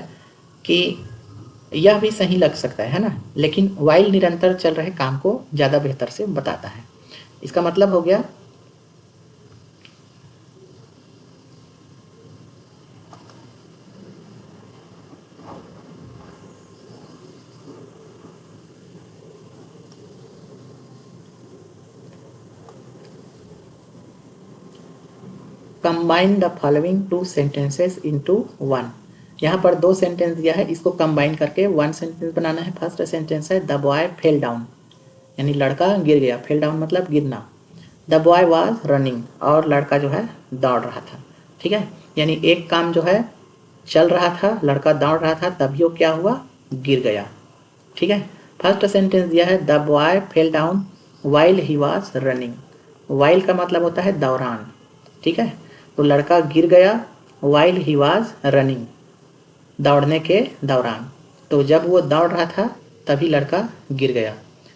कि यह भी सही लग सकता है ना, लेकिन वाइल निरंतर चल रहे काम को ज़्यादा बेहतर से बताता है। इसका मतलब हो गया combine the following 2 sentences into 1। यहाँ पर 2 सेंटेंस दिया है, इसको कंबाइन करके 1 सेंटेंस बनाना है। फर्स्ट सेंटेंस है द बॉय फेल डाउन यानी लड़का गिर गया, फेल डाउन मतलब गिरना। द बॉय वाज रनिंग और लड़का जो है दौड़ रहा था, ठीक है। यानी एक काम जो है चल रहा था, लड़का दौड़ रहा था, तभी वो क्या हुआ, गिर गया, ठीक है। फर्स्ट सेंटेंस दिया है the boy fell down while he was running. While का मतलब होता है दौरान, ठीक है। तो लड़का गिर गया वाइल ही वाज रनिंग दौड़ने के दौरान। तो जब वो दौड़ रहा था तभी लड़का गिर गया।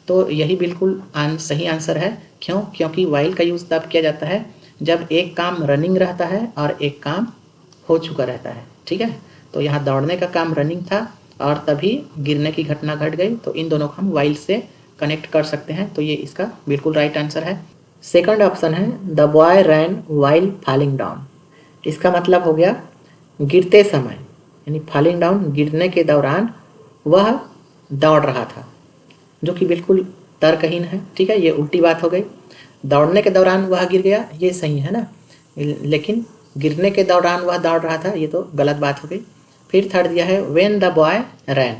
तो यही बिल्कुल सही आंसर है। क्यों, क्योंकि वाइल का यूज़ तब किया जाता है जब एक काम रनिंग रहता है और एक काम हो चुका रहता है। ठीक है, तो यहाँ दौड़ने का काम रनिंग था और तभी गिरने की घटना घट गई, तो इन दोनों को हम वाइल से कनेक्ट कर सकते हैं। तो ये इसका बिल्कुल राइट आंसर है। सेकंड ऑप्शन है the boy ran while falling down. इसका मतलब हो गया गिरते समय, यानी फॉलिंग डाउन, गिरने के दौरान वह दौड़ रहा था, जो कि बिल्कुल तर्कहीन है। ठीक है, ये उल्टी बात हो गई। दौड़ने के दौरान वह गिर गया, ये सही है ना, लेकिन गिरने के दौरान वह दौड़ रहा था, ये तो गलत बात हो गई। फिर थर्ड दिया है when the boy ran.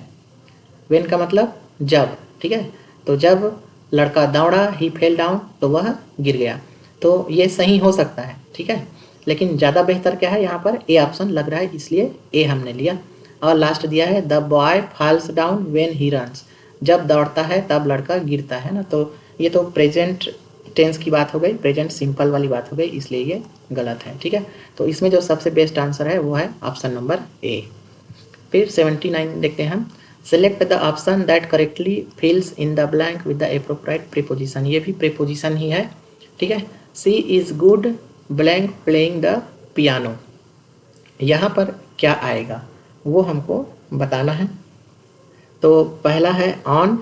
When का मतलब जब। ठीक है, तो जब लड़का दौड़ा ही फेल डाउन, तो वह गिर गया, तो ये सही हो सकता है। ठीक है, लेकिन ज़्यादा बेहतर क्या है, यहाँ पर ए ऑप्शन लग रहा है, इसलिए ए हमने लिया। और लास्ट दिया है the boy falls down when he runs. जब दौड़ता है तब लड़का गिरता है ना, तो ये तो प्रेजेंट टेंस की बात हो गई, प्रेजेंट सिंपल वाली बात हो गई, इसलिए ये गलत है। ठीक है, तो इसमें जो सबसे बेस्ट आंसर है वो है ऑप्शन नंबर ए। फिर 79 देखते हैं हम। Select the option that correctly fills in the blank with the appropriate preposition. ये भी प्रीपोजिशन ही है। ठीक है, she is good blank playing the piano. यहाँ पर क्या आएगा वो हमको बताना है। तो पहला है ऑन,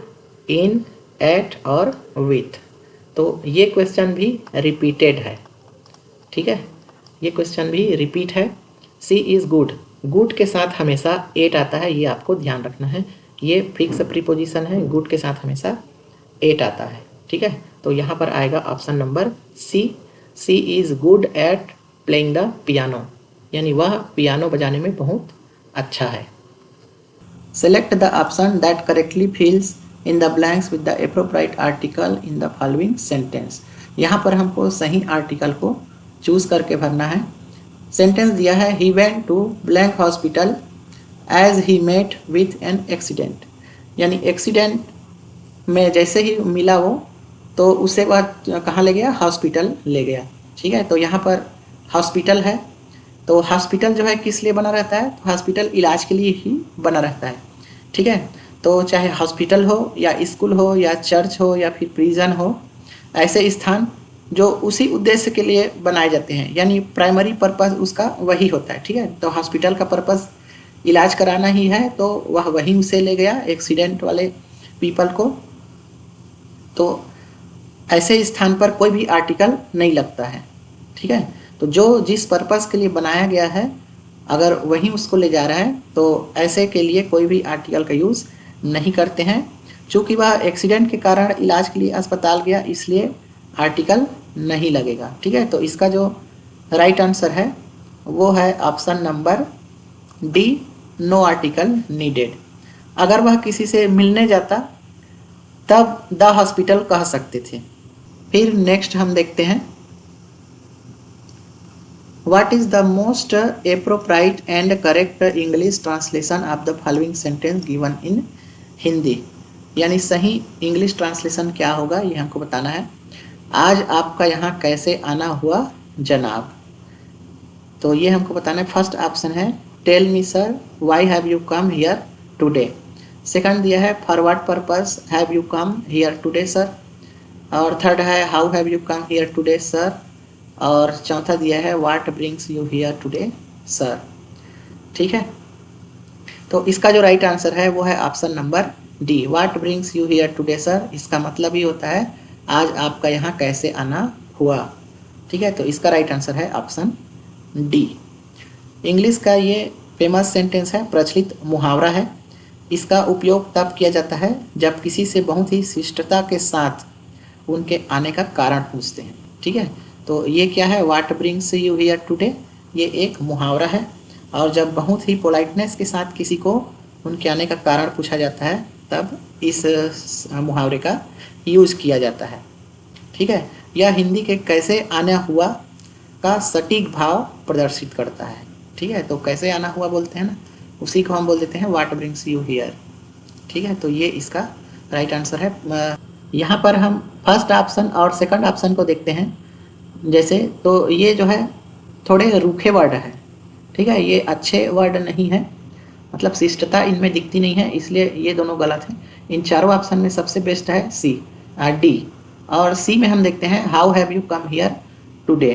इन, एट और विथ। तो ये क्वेश्चन भी रिपीटेड है। ठीक है, ये क्वेश्चन भी रिपीट है। सी इज़ गुड, गुड के साथ हमेशा एट आता है, ये आपको ध्यान रखना है। ये फिक्स प्रीपोजिशन है, गुड के साथ हमेशा एट आता है। ठीक है, तो यहाँ पर आएगा option number C. She is good at playing the piano, यानी वह पियानो बजाने में बहुत अच्छा है। Select the option that correctly fills in the blanks with the appropriate article in the following sentence. यहाँ पर हमको सही आर्टिकल को चूज करके भरना है। सेंटेंस दिया है he went to blank hospital as he met with an accident, यानी एक्सीडेंट में जैसे ही मिला वो, तो उसे वह कहाँ ले गया, हॉस्पिटल ले गया। ठीक है, तो यहाँ पर हॉस्पिटल है, तो हॉस्पिटल जो है किस लिए बना रहता है, तो हॉस्पिटल इलाज के लिए ही बना रहता है। ठीक है, तो चाहे हॉस्पिटल हो या स्कूल हो या चर्च हो या फिर प्रिजन हो, ऐसे स्थान जो उसी उद्देश्य के लिए बनाए जाते हैं, यानी प्राइमरी पर्पस उसका वही होता है। ठीक है, तो हॉस्पिटल का पर्पस इलाज कराना ही है, तो वह वहीं उसे ले गया एक्सीडेंट वाले पीपल को। तो ऐसे स्थान पर कोई भी आर्टिकल नहीं लगता है। ठीक है, तो जो जिस पर्पस के लिए बनाया गया है, अगर वहीं उसको ले जा रहा है, तो ऐसे के लिए कोई भी आर्टिकल का यूज़ नहीं करते हैं। चूँकि वह एक्सीडेंट के कारण इलाज के लिए अस्पताल गया, इसलिए आर्टिकल नहीं लगेगा। ठीक है, तो इसका जो राइट आंसर है वो है option number D, no article needed. अगर वह किसी से मिलने जाता तब द हॉस्पिटल कह सकते थे। फिर नेक्स्ट हम देखते हैं what is the most appropriate and correct English translation of the following sentence given in Hindi, यानी सही इंग्लिश ट्रांसलेशन क्या होगा ये हमको बताना है। आज आपका यहाँ कैसे आना हुआ जनाब, तो ये हमको बताना है। फर्स्ट ऑप्शन है tell me sir why have you come here today. Second दिया है for what purpose have you come here today sir. और थर्ड है how have you come here today sir. और चौथा दिया है what brings you here today sir. ठीक है, तो इसका जो राइट आंसर है वो है option number D, what brings you here today sir. इसका मतलब ही होता है आज आपका यहाँ कैसे आना हुआ। ठीक है, तो इसका राइट आंसर है ऑप्शन डी। इंग्लिश का ये फेमस सेंटेंस है, प्रचलित मुहावरा है। इसका उपयोग तब किया जाता है जब किसी से बहुत ही शिष्टता के साथ उनके आने का कारण पूछते हैं। ठीक है, तो ये क्या है, what brings you here today, ये एक मुहावरा है। और जब बहुत ही पोलाइटनेस के साथ किसी को उनके आने का कारण पूछा जाता है, तब इस मुहावरे का यूज़ किया जाता है। ठीक है, यह हिंदी के कैसे आना हुआ का सटीक भाव प्रदर्शित करता है। ठीक है, तो कैसे आना हुआ बोलते हैं ना, उसी को हम बोल देते हैं व्हाट ब्रिंग्स यू हियर। ठीक है, तो ये इसका राइट आंसर है। यहाँ पर हम फर्स्ट ऑप्शन और सेकंड ऑप्शन को देखते हैं। जैसे तो ये जो है थोड़े रूखे वर्ड है। ठीक है, ये अच्छे वर्ड नहीं है, मतलब शिष्टता इनमें दिखती नहीं है, इसलिए ये दोनों गलत हैं। इन चारों ऑप्शन में सबसे बेस्ट है सी, डी। और सी में हम देखते हैं how have you come here today,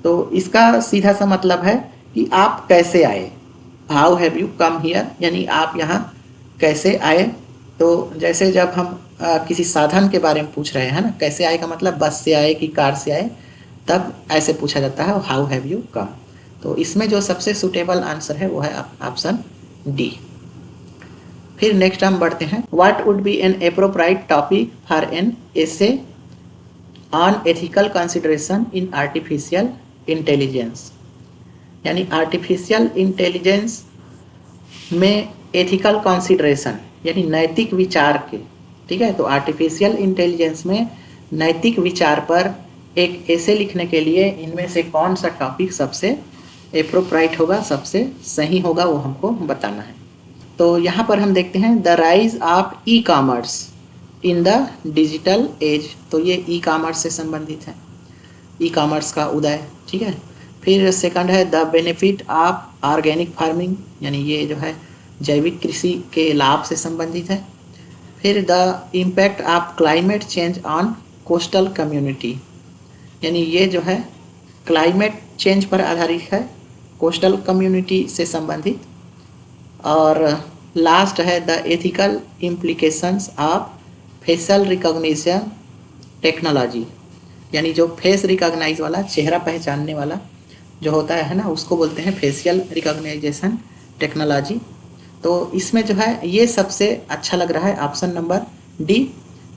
तो इसका सीधा सा मतलब है कि आप कैसे आए, how have you come here, यानी आप यहाँ कैसे आए। तो जैसे जब हम किसी साधन के बारे में पूछ रहे हैं ना, कैसे आए का मतलब बस से आए कि कार से आए, तब ऐसे पूछा जाता है हाउ हैव यू कम। तो इसमें जो सबसे सुटेबल आंसर है वो है ऑप्शन डी। फिर नेक्स्ट हम बढ़ते हैं, what would be an appropriate topic for an essay on ethical consideration in artificial intelligence. यानी आर्टिफिशियल इंटेलिजेंस में एथिकल कंसिडरेशन यानी नैतिक विचार के, ठीक है। तो आर्टिफिशियल इंटेलिजेंस में नैतिक विचार पर एक ऐसे लिखने के लिए इनमें से कौन सा टॉपिक सबसे एप्रोप्राइट होगा, सबसे सही होगा, वो हमको बताना है। तो यहाँ पर हम देखते हैं the rise of e commerce in the digital age. तो ये ई कॉमर्स से संबंधित है, ई कॉमर्स का उदय, ठीक है। फिर सेकंड है the benefit of organic farming, यानी ये जो है जैविक कृषि के लाभ से संबंधित है। फिर the impact of climate change on coastal community, यानी ये जो है क्लाइमेट चेंज पर आधारित है, कोस्टल कम्युनिटी से संबंधित। और लास्ट है the ethical implications of facial recognition technology, यानी जो फेस रिकॉग्नाइज वाला, चेहरा पहचानने वाला जो होता है ना, उसको बोलते हैं फेशियल रिकॉग्नाइजेशन टेक्नोलॉजी। तो इसमें जो है ये सबसे अच्छा लग रहा है ऑप्शन नंबर डी।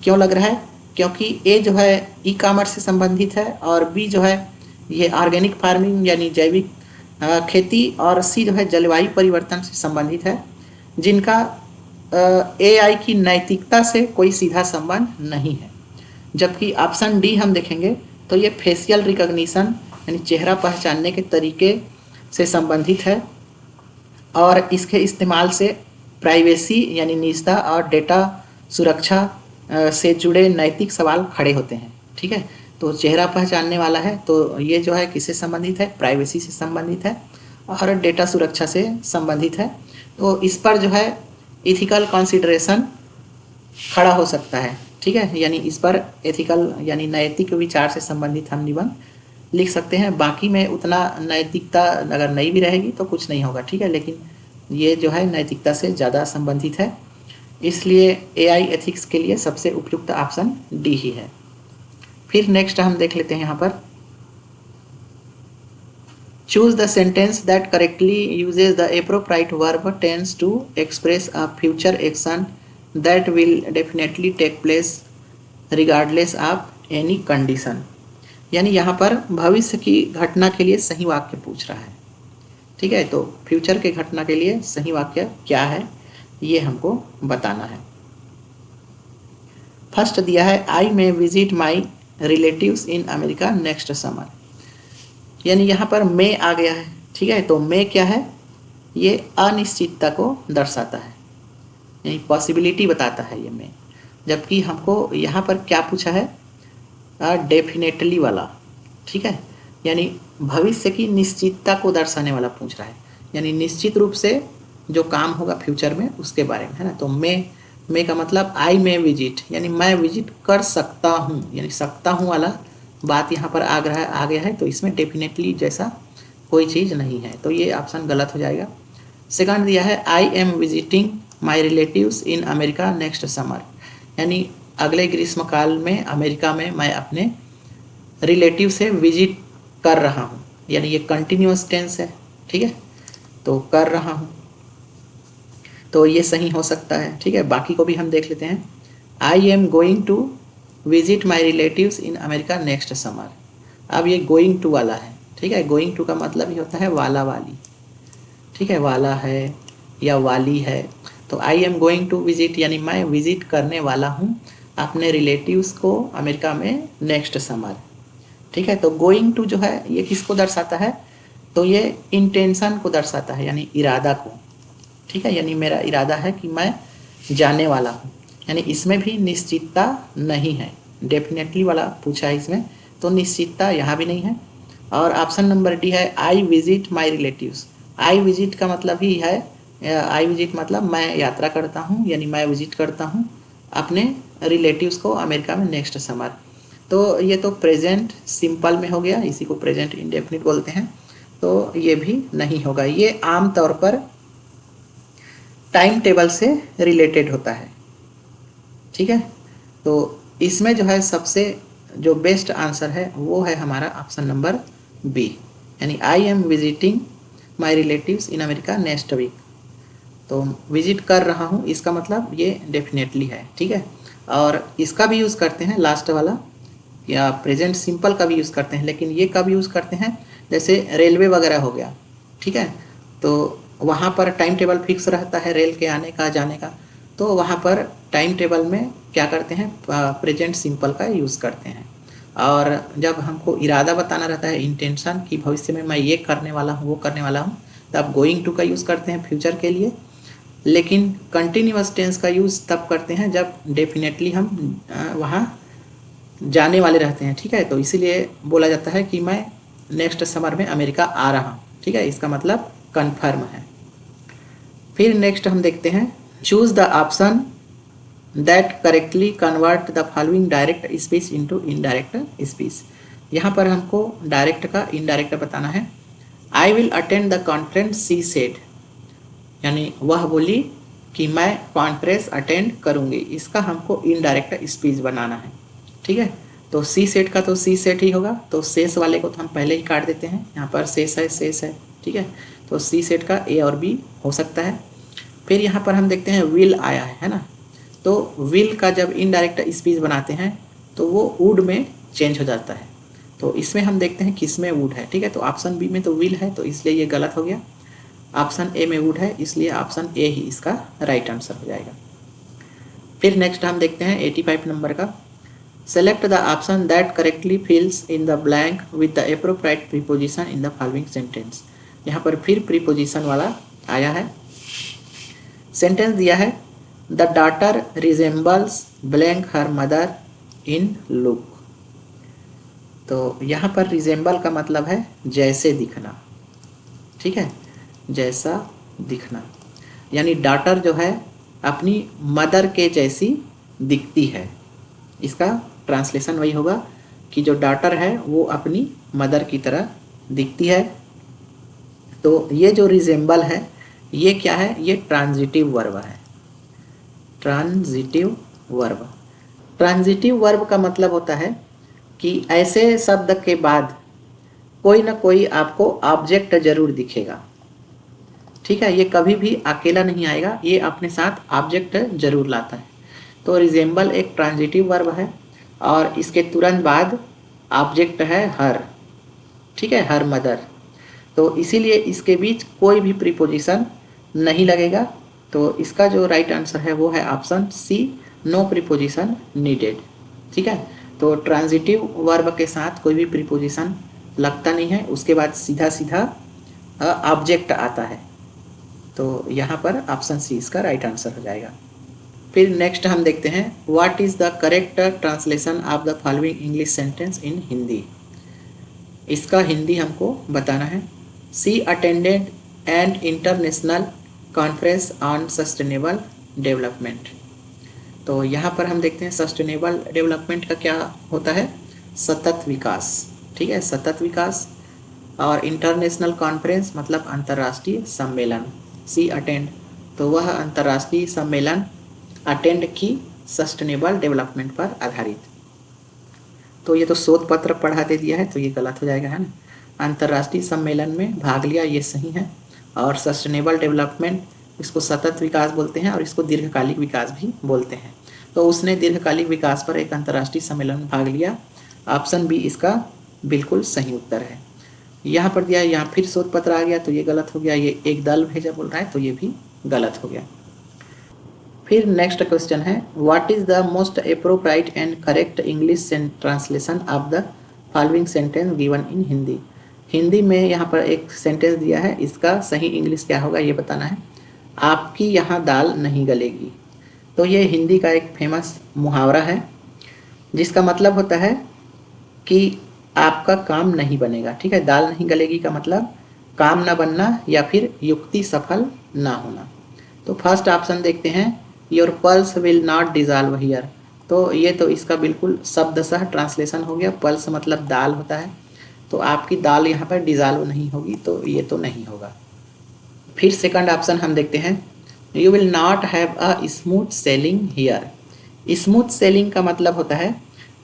क्यों लग रहा है? क्योंकि ए जो है ई कॉमर्स से संबंधित है, और बी जो है ये ऑर्गेनिक फार्मिंग यानी जैविक खेती, और सी जो है जलवायु परिवर्तन से संबंधित है, जिनका एआई की नैतिकता से कोई सीधा संबंध नहीं है। जबकि ऑप्शन डी हम देखेंगे तो ये फेशियल रिकॉग्निशन यानी चेहरा पहचानने के तरीके से संबंधित है, और इसके इस्तेमाल से प्राइवेसी यानी निजता और डेटा सुरक्षा से जुड़े नैतिक सवाल खड़े होते हैं, ठीक है। तो चेहरा पहचानने वाला है, तो ये जो है किससे संबंधित है? प्राइवेसी से संबंधित है और डेटा सुरक्षा से संबंधित है। तो इस पर जो है इथिकल कंसिडरेशन खड़ा हो सकता है, ठीक है। यानी इस पर एथिकल यानी नैतिक विचार से संबंधित हम निबंध लिख सकते हैं। बाकी में उतना नैतिकता अगर नहीं भी रहेगी तो कुछ नहीं होगा, ठीक है, लेकिन ये जो है नैतिकता से ज़्यादा संबंधित है, इसलिए एआई एथिक्स के लिए सबसे उपयुक्त ऑप्शन डी ही है। फिर नेक्स्ट हम देख लेते हैं यहाँ पर, choose the sentence that correctly uses the appropriate verb tense to express a future action that will definitely take place regardless of any condition. यानी यहाँ पर भविष्य की घटना के लिए सही वाक्य पूछ रहा है, ठीक है। तो फ्यूचर के घटना के लिए सही वाक्य क्या है ये हमको बताना है। फर्स्ट दिया है I may visit my relatives in America next summer, यानी यहाँ पर मे आ गया है, ठीक है। तो मे क्या है? ये अनिश्चितता को दर्शाता है, यानी पॉसिबिलिटी बताता है ये मे। जबकि हमको यहाँ पर क्या पूछा है? डेफिनेटली वाला, ठीक है, यानी भविष्य की निश्चितता को दर्शाने वाला पूछ रहा है, यानी निश्चित रूप से जो काम होगा फ्यूचर में उसके बारे में, है ना। तो मे का मतलब आई मे विजिट, यानी मैं विजिट कर सकता हूँ, यानी सकता हूँ वाला बात यहाँ पर आ गया है। तो इसमें डेफिनेटली जैसा कोई चीज़ नहीं है, तो ये ऑप्शन गलत हो जाएगा। सेकंड दिया है I am visiting my relatives in America next summer, यानी अगले ग्रीष्मकाल में अमेरिका में मैं अपने रिलेटिव से विजिट कर रहा हूँ, यानी ये कंटिन्यूअस टेंस है, ठीक है। तो कर रहा हूँ, तो ये सही हो सकता है, ठीक है। बाकी को भी हम देख लेते हैं। I am going to visit my relatives in America next summer, अब ये गोइंग टू वाला है, ठीक है। गोइंग टू का मतलब ही होता है वाला वाली, ठीक है, वाला है या वाली है। तो I am going to visit यानी मैं विजिट करने वाला हूँ अपने रिलेटिव्स को अमेरिका में नेक्स्ट समर, ठीक है। तो गोइंग टू जो है ये किसको दर्शाता है? तो ये इंटेंशन को दर्शाता है, यानी इरादा को, ठीक है। यानी मेरा इरादा है कि मैं जाने वाला हूँ, यानी इसमें भी निश्चितता नहीं है, डेफिनेटली वाला पूछा है इसमें, तो निश्चितता यहाँ भी नहीं है। और ऑप्शन नंबर डी है I visit my relatives. I visit का मतलब ही है, आई विजिट मतलब मैं यात्रा करता हूँ, यानी मैं विजिट करता हूँ अपने रिलेटिव्स को अमेरिका में नेक्स्ट समर। तो ये तो प्रेजेंट सिंपल में हो गया, इसी को प्रेजेंट इंडेफिनिट बोलते हैं, तो ये भी नहीं होगा। ये आम तौर पर टाइम टेबल से रिलेटेड होता है, ठीक है। तो इसमें जो है सबसे जो बेस्ट आंसर है वो है हमारा ऑप्शन नंबर बी, यानी I am visiting my relatives in America next week. तो विजिट कर रहा हूँ, इसका मतलब ये डेफिनेटली है, ठीक है। और इसका भी यूज़ करते हैं लास्ट वाला, या प्रेजेंट सिंपल का भी यूज़ करते हैं, लेकिन ये कब यूज़ करते हैं, जैसे रेलवे वगैरह हो गया, ठीक है। तो वहाँ पर टाइम टेबल फिक्स रहता है रेल के आने का जाने का, तो वहाँ पर टाइम टेबल में क्या करते हैं, प्रेजेंट सिंपल का यूज़ करते हैं। और जब हमको इरादा बताना रहता है, इंटेंशन, कि भविष्य में मैं ये करने वाला हूँ वो करने वाला हूँ, तब गोइंग टू का यूज़ करते हैं फ्यूचर के लिए। लेकिन कंटिन्यूअस टेंस का यूज़ तब करते हैं जब डेफिनेटली हम वहाँ जाने वाले रहते हैं, ठीक है। तो इसीलिए बोला जाता है कि मैं नेक्स्ट समर में अमेरिका आ रहा हूँ, ठीक है, इसका मतलब कन्फर्म है। फिर नेक्स्ट हम देखते हैं, choose the option that correctly convert the following direct speech into indirect speech. यहाँ पर हमको डायरेक्ट का इनडायरेक्ट बताना है। I will attend the conference she said, यानी वह बोली कि मैं कॉन्फ्रेंस अटेंड करूँगी, इसका हमको इनडायरेक्ट स्पीच बनाना है, ठीक है। तो सी सेट का तो सी सेट ही होगा, तो शेष वाले को तो हम पहले ही काट देते हैं, यहाँ पर शेष है, ठीक है। तो सी सेट का ए और बी हो सकता है। फिर यहाँ पर हम देखते हैं विल आया है ना, तो विल का जब इनडायरेक्ट स्पीच बनाते हैं तो वो वुड में चेंज हो जाता है। तो इसमें हम देखते हैं किस में वुड है, ठीक है। तो ऑप्शन बी में तो विल है, तो इसलिए ये गलत हो गया। ऑप्शन ए में वुड है, इसलिए ऑप्शन ए ही इसका राइट आंसर हो जाएगा। फिर नेक्स्ट हम देखते हैं 85 नंबर का, select the option that correctly fills in the blank with the appropriate preposition in the following sentence. यहाँ पर फिर प्रीपोजिशन वाला आया है। सेंटेंस दिया है, the daughter resembles blank her mother in look. तो यहाँ पर रिजेंबल का मतलब है जैसे दिखना, ठीक है, जैसा दिखना, यानी डॉटर जो है अपनी मदर के जैसी दिखती है। इसका ट्रांसलेशन वही होगा कि जो डॉटर है वो अपनी मदर की तरह दिखती है। तो ये जो रिजेंबल है ये क्या है, ये ट्रांजिटिव वर्ब है। ट्रांजिटिव वर्ब, ट्रांजिटिव वर्ब का मतलब होता है कि ऐसे शब्द के बाद कोई ना कोई आपको ऑब्जेक्ट जरूर दिखेगा, ठीक है। ये कभी भी अकेला नहीं आएगा, ये अपने साथ ऑब्जेक्ट जरूर लाता है। तो रिजेंबल एक ट्रांजिटिव वर्ब है और इसके तुरंत बाद ऑब्जेक्ट है हर, ठीक है, हर मदर। तो इसीलिए इसके बीच कोई भी प्रीपोजिशन नहीं लगेगा। तो इसका जो राइट आंसर है वो है option C, no preposition needed, ठीक है। तो ट्रांजिटिव वर्ब के साथ कोई भी प्रीपोजिशन लगता नहीं है, उसके बाद सीधा सीधा ऑब्जेक्ट आता है। तो यहाँ पर ऑप्शन सी इसका राइट आंसर हो जाएगा। फिर नेक्स्ट हम देखते हैं, what is the correct translation of the following English sentence in Hindi. इसका हिंदी हमको बताना है। She attended an international conference on sustainable development. तो यहाँ पर हम देखते हैं सस्टेनेबल डेवलपमेंट का क्या होता है, सतत विकास, ठीक है, सतत विकास। और इंटरनेशनल कॉन्फ्रेंस मतलब अंतर्राष्ट्रीय सम्मेलन। सी अटेंड, तो वह अंतर्राष्ट्रीय सम्मेलन अटेंड की सस्टेनेबल डेवलपमेंट पर आधारित। तो ये तो शोध पत्र पढ़ा दे दिया है, तो ये गलत हो जाएगा, है ना। अंतर्राष्ट्रीय सम्मेलन में भाग लिया, ये सही है। और सस्टेनेबल डेवलपमेंट, इसको सतत विकास बोलते हैं और इसको दीर्घकालिक विकास भी बोलते हैं। तो उसने दीर्घकालिक विकास पर एक अंतर्राष्ट्रीय सम्मेलन में भाग लिया। ऑप्शन बी इसका बिल्कुल सही उत्तर है। यहाँ पर दिया, यहाँ फिर शोध पत्र आ गया, तो ये गलत हो गया। ये एक दल भेजा बोल रहा है, तो ये भी गलत हो गया। फिर नेक्स्ट क्वेश्चन है, what is the most appropriate and correct English translation of the following sentence given in Hindi. Hindi में यहाँ पर एक सेंटेंस दिया है, इसका सही इंग्लिश क्या होगा ये बताना है। आपकी यहाँ दाल नहीं गलेगी। तो ये हिंदी का एक फेमस मुहावरा है, जिसका मतलब होता है कि आपका काम नहीं बनेगा, ठीक है। दाल नहीं गलेगी का मतलब काम ना बनना या फिर युक्ति सफल ना होना। तो फर्स्ट ऑप्शन देखते हैं, your pulse will not dissolve here. तो ये तो इसका बिल्कुल शब्दशः ट्रांसलेशन हो गया। पल्स मतलब दाल होता है, तो आपकी दाल यहाँ पर डिज़ाल्व नहीं होगी, तो ये तो नहीं होगा। फिर सेकंड ऑप्शन हम देखते हैं, you will not have a smooth selling here. Smooth selling का मतलब होता है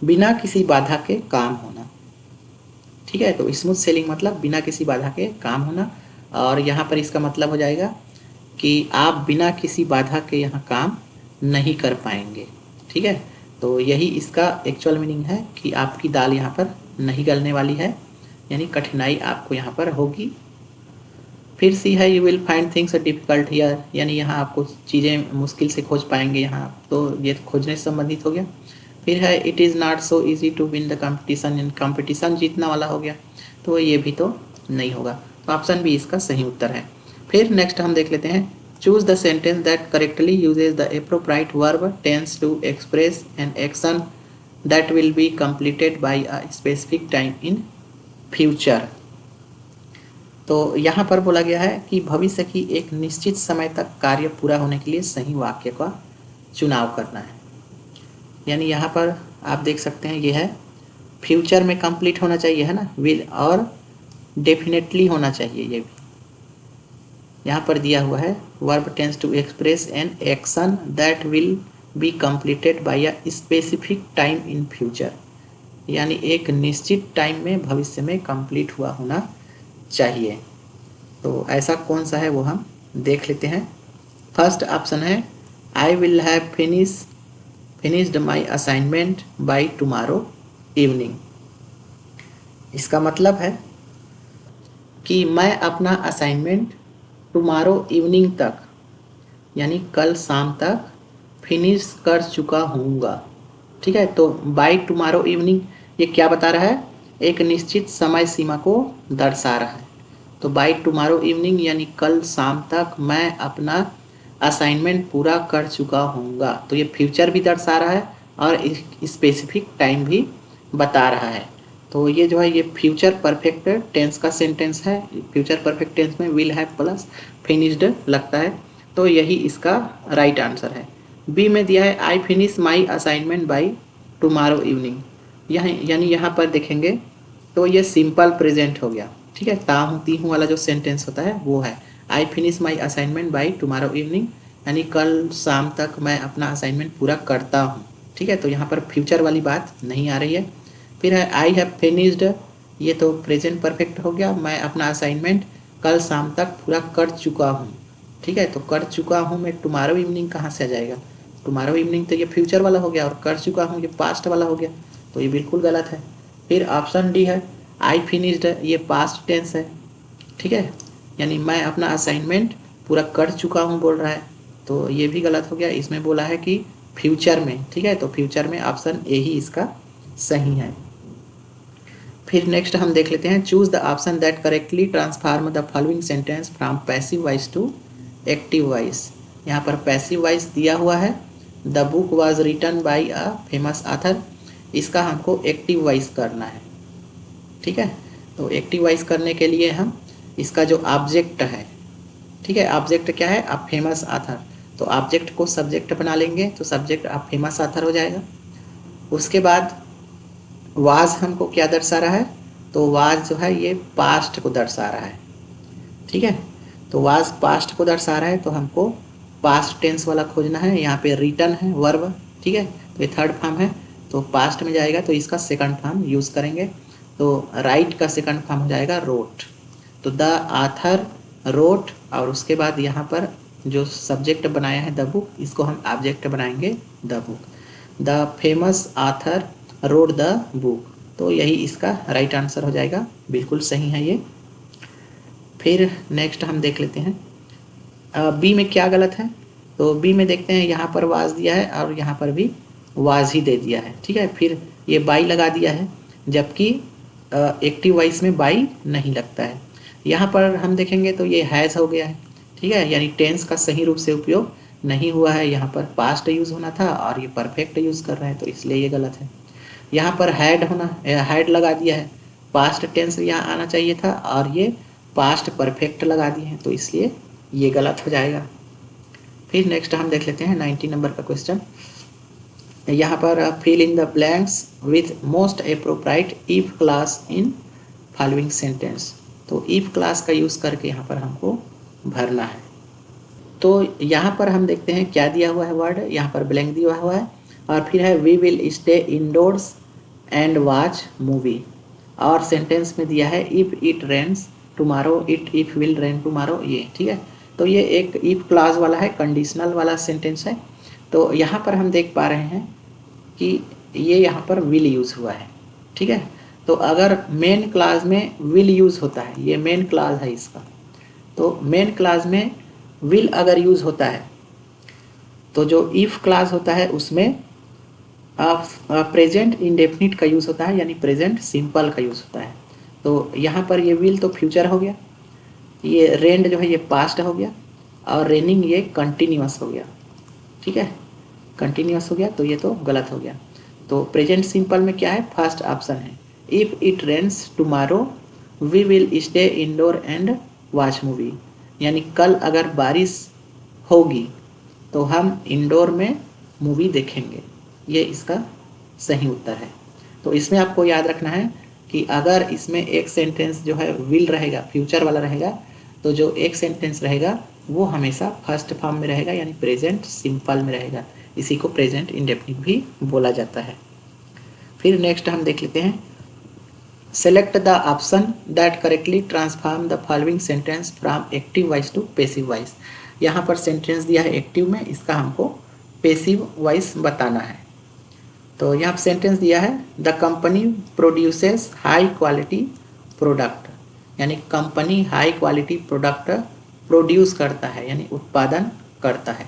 बिना किसी बाधा के काम होना, ठीक है। तो स्मूथ सेलिंग मतलब बिना किसी बाधा के काम होना, और यहाँ पर इसका मतलब हो जाएगा कि आप बिना किसी बाधा के यहाँ काम नहीं कर पाएंगे, ठीक है। तो यही इसका एक्चुअल मीनिंग है कि आपकी दाल यहाँ पर नहीं गलने वाली है, यानी कठिनाई आपको यहाँ पर होगी। फिर सी है, you will find things difficult here, यानी यहाँ आपको चीज़ें मुश्किल से खोज पाएंगे यहाँ, तो ये खोजने से संबंधित हो गया। फिर है, it is not so easy to win the competition, competition जीतना वाला हो गया, तो ये भी तो नहीं होगा। तो ऑप्शन बी इसका सही उत्तर है। फिर नेक्स्ट हम देख लेते हैं, choose the sentence that correctly uses the appropriate verb tense to express an action that will be completed by a specific time in future. तो यहाँ पर बोला गया है कि भविष्य की एक निश्चित समय तक कार्य पूरा होने के लिए सही वाक्य का चुनाव करना है। यानी यहाँ पर आप देख सकते हैं, ये है फ्यूचर में कंप्लीट होना चाहिए, है ना, विल, और डेफिनेटली होना चाहिए। ये भी यहाँ पर दिया हुआ है, verb tense to express an action that will be completed by a specific time in future, यानी एक निश्चित टाइम में भविष्य में कंप्लीट हुआ होना चाहिए। तो ऐसा कौन सा है वो हम देख लेते हैं। फर्स्ट ऑप्शन है, I will have finished my assignment by tomorrow evening. इसका मतलब है कि मैं अपना असाइनमेंट टुमारो इवनिंग तक, यानी कल शाम तक फिनिश कर चुका हूँगा, ठीक है। तो बाय टुमारो इवनिंग ये क्या बता रहा है, एक निश्चित समय सीमा को दर्शा रहा है। तो बाय टुमारो इवनिंग यानी कल शाम तक मैं अपना असाइनमेंट पूरा कर चुका हूँगा, तो ये फ्यूचर भी दर्शा रहा है और स्पेसिफिक टाइम भी बता रहा है। तो ये जो है ये फ्यूचर परफेक्ट टेंस का सेंटेंस है। फ्यूचर परफेक्ट टेंस में विल हैव प्लस फिनिश्ड लगता है, तो यही इसका राइट आंसर है। बी में दिया है, I finish my assignment by tomorrow evening, यानी यहाँ पर देखेंगे तो ये सिंपल प्रेजेंट हो गया, ठीक है। ता हूँ ती हूँ वाला जो सेंटेंस होता है वो है I finish my assignment by tomorrow evening, यानी कल शाम तक मैं अपना असाइनमेंट पूरा करता हूँ, ठीक है। तो यहाँ पर फ्यूचर वाली बात नहीं आ रही है। फिर है, आई हैव फिनिश्ड, ये तो प्रेजेंट परफेक्ट हो गया, मैं अपना असाइनमेंट कल शाम तक पूरा कर चुका हूँ, ठीक है। तो कर चुका हूँ में टुमारो इवनिंग कहाँ से आ जाएगा, टुमारो इवनिंग तो ये फ्यूचर वाला हो गया और कर चुका हूँ ये पास्ट वाला हो गया, तो ये बिल्कुल गलत है। फिर ऑप्शन डी है, आई फिनिश्ड, ये पास्ट टेंस है, ठीक है, यानी मैं अपना असाइनमेंट पूरा कर चुका हूँ बोल रहा है, तो ये भी गलत हो गया। इसमें बोला है कि फ्यूचर में, ठीक है। तो फ्यूचर में ऑप्शन ए ही इसका सही है। फिर नेक्स्ट हम देख लेते हैं, choose the option that correctly transform the following sentence from passive voice to active voice. यहाँ पर पैसिव वॉइस दिया हुआ है, the book was written by a famous author, इसका हमको एक्टिव वॉइस करना है, ठीक है। तो एक्टिव वॉइस करने के लिए हम इसका जो ऑब्जेक्ट है, ठीक है, ऑब्जेक्ट क्या है, अ फेमस ऑथर, तो ऑब्जेक्ट को सब्जेक्ट बना लेंगे, तो सब्जेक्ट अ फेमस ऑथर हो जाएगा। उसके बाद वाज हमको क्या दर्शा रहा है, तो वाज जो है ये पास्ट को दर्शा रहा है, ठीक है। तो वाज पास्ट को दर्शा रहा है, तो हमको पास्ट टेंस वाला खोजना है। यहाँ पे रिटन है वर्ब, ठीक है, तो ये थर्ड फॉर्म है, तो पास्ट में जाएगा, तो इसका सेकंड फॉर्म यूज़ करेंगे। तो राइट का सेकंड फॉर्म हो जाएगा रोट, तो द आथर रोट, और उसके बाद यहाँ पर जो सब्जेक्ट बनाया है द बुक, इसको हम ऑब्जेक्ट बनाएंगे the book, the famous author wrote the book, तो यही इसका राइट आंसर हो जाएगा, बिल्कुल सही है ये। फिर नेक्स्ट हम देख लेते हैं बी में क्या गलत है, तो बी में देखते हैं, यहाँ पर वाज दिया है और यहाँ पर भी वाज ही दे दिया है, ठीक है। फिर ये बाई लगा दिया है, जबकि एक्टिव वॉइस में बाई नहीं लगता है। यहाँ पर हम देखेंगे तो ये हैज़ हो गया है, ठीक है, यानी टेंस का सही रूप से उपयोग नहीं हुआ है, यहाँ पर पास्ट यूज़ होना था और ये परफेक्ट यूज़ कर रहे हैं, तो इसलिए ये गलत है। यहाँ पर हैड लगा दिया है, पास्ट टेंस यहाँ आना चाहिए था और ये पास्ट परफेक्ट लगा दिए हैं, तो इसलिए ये गलत हो जाएगा। फिर नेक्स्ट हम देख लेते हैं 90 नंबर का क्वेश्चन, यहाँ पर fill in the blanks with most appropriate if clause in following sentence. तो इफ क्लास का यूज़ करके यहाँ पर हमको भरना है। तो यहाँ पर हम देखते हैं क्या दिया हुआ है वर्ड, यहाँ पर ब्लैंक दिया हुआ है और फिर है we will stay indoors and watch movie. और सेंटेंस में दिया है if it rains tomorrow, if will rain tomorrow, ये ठीक है। तो ये एक इफ क्लाज वाला है, कंडीशनल वाला सेंटेंस है। तो यहाँ पर हम देख पा रहे हैं कि ये यहाँ पर विल यूज़ हुआ है, ठीक है। तो अगर मेन क्लाज में विल यूज़ होता है, ये मेन क्लाज है इसका, तो मेन क्लाज में विल अगर यूज़ होता है तो जो इफ क्लाज होता है उसमें प्रेजेंट इंडेफिनिट का यूज़ होता है, यानी प्रेजेंट सिंपल का यूज़ होता है। तो यहाँ पर ये विल तो फ्यूचर हो गया, ये रेंड जो है ये पास्ट हो गया और रेनिंग ये कंटिन्यूअस हो गया, ठीक है, कंटिन्यूअस हो गया, तो ये तो गलत हो गया। तो प्रेजेंट सिंपल में क्या है, फर्स्ट ऑप्शन है if it rains tomorrow we will stay indoor and watch movie, यानी कल अगर बारिश होगी तो हम इंडोर में मूवी देखेंगे, ये इसका सही उत्तर है। तो इसमें आपको याद रखना है कि अगर इसमें एक सेंटेंस जो है विल रहेगा, फ्यूचर वाला रहेगा, तो जो एक सेंटेंस रहेगा वो हमेशा फर्स्ट फॉर्म में रहेगा, यानी प्रेजेंट सिंपल में रहेगा। इसी को प्रेजेंट इंडेफिनिट भी बोला जाता है। फिर नेक्स्ट हम देख लेते हैं, select the option that correctly transform the following sentence from active voice to passive voice. यहाँ पर सेंटेंस दिया है एक्टिव में, इसका हमको पेसिव वॉइस बताना है। तो यहाँ पर सेंटेंस दिया है the company produces high quality product, यानी company high quality product produce करता है, यानी उत्पादन करता है।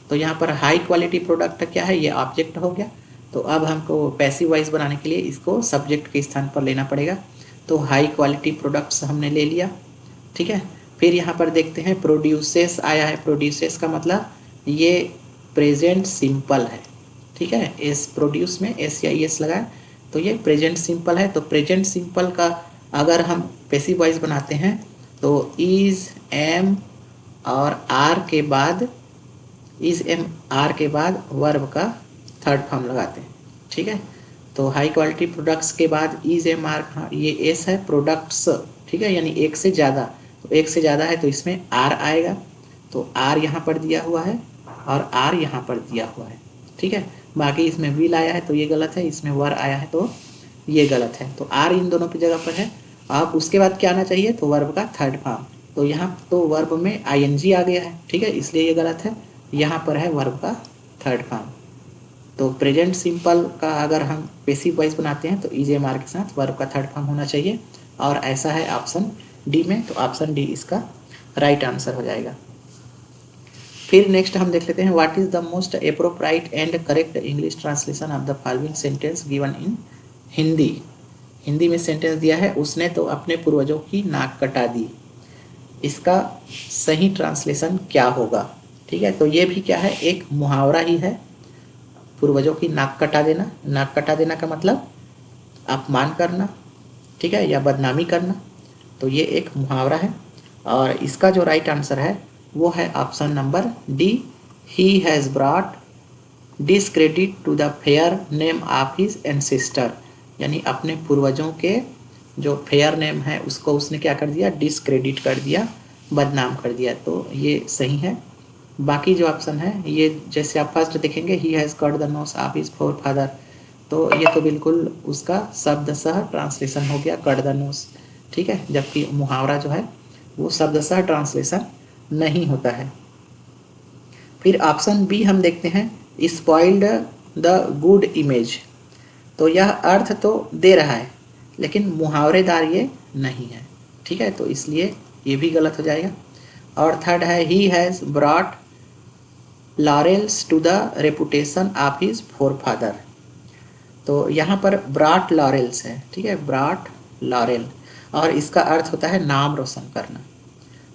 तो यहाँ पर हाई क्वालिटी प्रोडक्ट क्या है, ये ऑब्जेक्ट हो गया। तो अब हमको पैसिव वॉइस बनाने के लिए इसको सब्जेक्ट के स्थान पर लेना पड़ेगा। तो हाई क्वालिटी प्रोडक्ट्स हमने ले लिया, ठीक है। फिर यहाँ पर देखते हैं प्रोड्यूसेस आया है, प्रोड्यूसेस का मतलब ये प्रेजेंट सिंपल है, ठीक है। एस प्रोड्यूस में एस या एस लगाए तो ये प्रेजेंट सिंपल है। तो प्रेजेंट सिंपल का अगर हम पैसिव वॉइस बनाते हैं तो इज एम और आर के बाद, इज एम आर के बाद वर्ब का थर्ड फॉर्म लगाते हैं, ठीक है। तो हाई क्वालिटी प्रोडक्ट्स के बाद इज एम आर, हाँ ये एस है, प्रोडक्ट्स, ठीक है, यानी एक से ज़्यादा, तो एक से ज़्यादा है तो इसमें आर आएगा। तो आर यहाँ पर दिया हुआ है और आर यहाँ पर दिया हुआ है, ठीक है। बाकी इसमें विल आया है तो ये गलत है, इसमें वर आया है तो ये गलत है। तो आर इन दोनों की जगह पर है। अब उसके बाद क्या आना चाहिए, तो वर्ब का थर्ड फॉर्म। तो यहाँ तो वर्ब में आईएनजी आ गया है, ठीक है, इसलिए ये गलत है। यहाँ पर है वर्ब का थर्ड फॉर्म। तो प्रेजेंट सिंपल का अगर हम पैसिव वॉइस बनाते हैं तो इज एम आर के साथ वर्ब का थर्ड फॉर्म होना चाहिए, और ऐसा है ऑप्शन डी में। तो ऑप्शन डी इसका राइट आंसर हो जाएगा। फिर नेक्स्ट हम देख लेते हैं what is the most appropriate and correct English translation of the following sentence given in Hindi. Hindi में सेंटेंस दिया है उसने तो अपने पूर्वजों की नाक कटा दी, इसका सही ट्रांसलेशन क्या होगा, ठीक है। तो ये भी क्या है, एक मुहावरा ही है, पूर्वजों की नाक कटा देना। नाक कटा देना का मतलब अपमान करना, ठीक है, या बदनामी करना। तो ये एक मुहावरा है और इसका जो राइट आंसर है वो है option number D, he has brought discredit to the fair name of his ancestor, यानी अपने पूर्वजों के जो फेयर नेम है उसको उसने क्या कर दिया, डिसक्रेडिट कर दिया, बदनाम कर दिया। तो ये सही है। बाकी जो ऑप्शन है ये जैसे आप फर्स्ट देखेंगे he has cut the nose of his four father, तो ये तो बिल्कुल उसका शब्दशः ट्रांसलेशन हो गया कट द नोज, ठीक है, जबकि मुहावरा जो है वो शब्दशः ट्रांसलेशन नहीं होता है। फिर ऑप्शन बी हम देखते हैं स्पॉइल्ड द गुड इमेज। तो यह अर्थ तो दे रहा है लेकिन मुहावरेदार ये नहीं है, ठीक है, तो इसलिए ये भी गलत हो जाएगा। और थर्ड है he has brought laurels to the reputation of his forefather. तो यहाँ पर ब्रॉट लॉरेल्स है, ठीक है, ब्रॉट लॉरेल, और इसका अर्थ होता है नाम रोशन करना।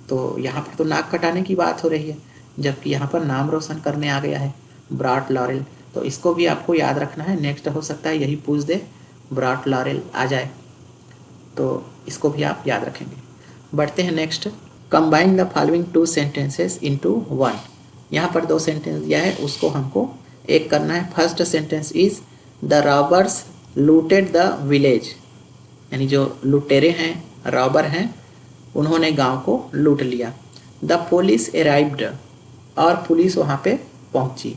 तो यहाँ पर तो नाक कटाने की बात हो रही है जबकि यहाँ पर नाम रोशन करने आ गया है ब्रॉट लॉरेल। तो इसको भी आपको याद रखना है, नेक्स्ट हो सकता है यही पूछ दे, ब्रॉट लॉरेल आ जाए, तो इसको भी आप याद रखेंगे। बढ़ते हैं next, combine the following two sentences into one. यहाँ पर दो सेंटेंस दिया है उसको हमको एक करना है। First sentence is the robbers looted the village, यानी जो लुटेरे हैं, रॉबर हैं, उन्होंने गांव को लूट लिया। द पुलिस अराइव्ड, और पुलिस वहाँ पे पहुँची।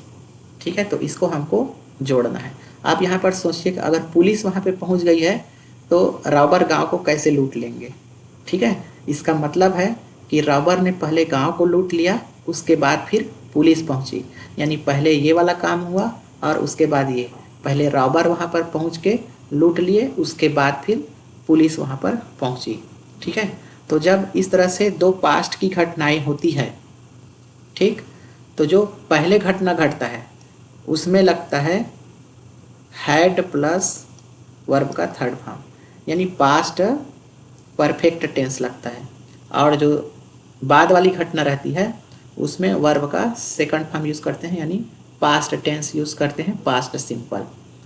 ठीक है, तो इसको हमको जोड़ना है। आप यहाँ पर सोचिए कि अगर पुलिस वहाँ पे पहुँच गई है तो रॉबर गांव को कैसे लूट लेंगे। ठीक है, इसका मतलब है कि रॉबर ने पहले गांव को लूट लिया, उसके बाद फिर पुलिस पहुँची, यानी पहले ये वाला काम हुआ और उसके बाद ये, पहले रॉबर वहाँ पर पहुँच के लूट लिए, उसके बाद फिर पुलिस वहाँ पर पहुँची। ठीक है, तो जब इस तरह से दो पास्ट की घटनाएं होती है, ठीक, तो जो पहले घटना घटता है उसमें लगता है हैड प्लस वर्ब का थर्ड फॉर्म, यानी पास्ट परफेक्ट टेंस लगता है, और जो बाद वाली घटना रहती है उसमें वर्ब का सेकंड फॉर्म यूज़ करते हैं, यानी पास्ट टेंस यूज़ करते हैं, पास्ट सिंपल।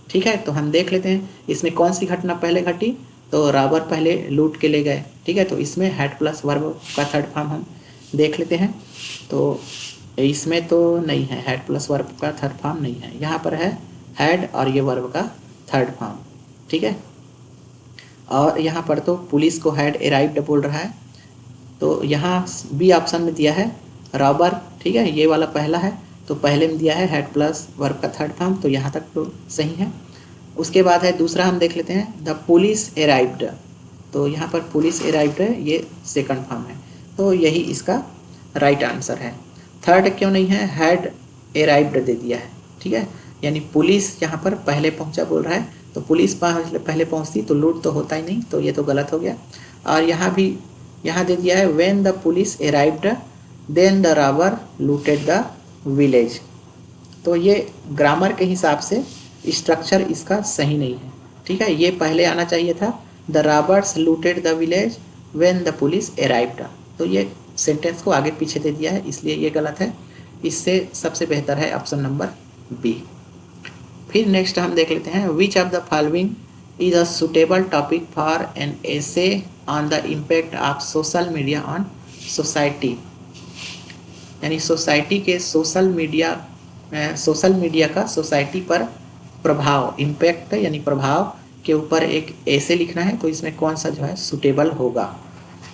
ठीक है, तो हम देख लेते हैं इसमें कौन सी घटना पहले घटी। तो रॉबर पहले लूट के ले गए। ठीक है, तो इसमें हैड प्लस वर्ब का थर्ड फॉर्म हम देख लेते हैं। तो इसमें तो नहीं है, हैड प्लस वर्ब का थर्ड फॉर्म नहीं है, यहाँ पर है हैड और ये वर्ब का थर्ड फॉर्म। ठीक है, और यहाँ पर तो पुलिस को हैड अराइव्ड बोल रहा है, तो यहाँ बी ऑप्शन में दिया है रॉबर। ठीक है, ये वाला पहला है, तो पहले में दिया है हैड प्लस वर्ब का थर्ड फॉर्म, तो यहाँ तक तो सही है। उसके बाद है दूसरा, हम देख लेते हैं द पुलिस अराइव्ड, तो यहाँ पर पुलिस अराइव्ड है, ये सेकंड फॉर्म है, तो यही इसका राइट आंसर है। थर्ड क्यों नहीं है, हैड अराइव्ड दे दिया है। ठीक है, यानी पुलिस यहाँ पर पहले पहुँचा बोल रहा है, तो पुलिस पहले पहुँचती तो लूट तो होता ही नहीं, तो ये तो गलत हो गया। और यहाँ भी यहाँ दे दिया है when the police arrived then the robber looted the village, तो ये ग्रामर के हिसाब से स्ट्रक्चर इसका सही नहीं है। ठीक है, ये पहले आना चाहिए था the robbers looted the village when the police arrived, तो ये सेंटेंस को आगे पीछे दे दिया है, इसलिए ये गलत है। इससे सबसे बेहतर है ऑप्शन नंबर बी। फिर नेक्स्ट हम देख लेते हैं which of the following is a suitable topic for an essay on the impact of social media on society, यानी सोसाइटी के सोशल मीडिया का सोसाइटी पर प्रभाव, इम्पैक्ट यानी प्रभाव के ऊपर एक ऐसे लिखना है, तो इसमें कौन सा जो है सुटेबल होगा।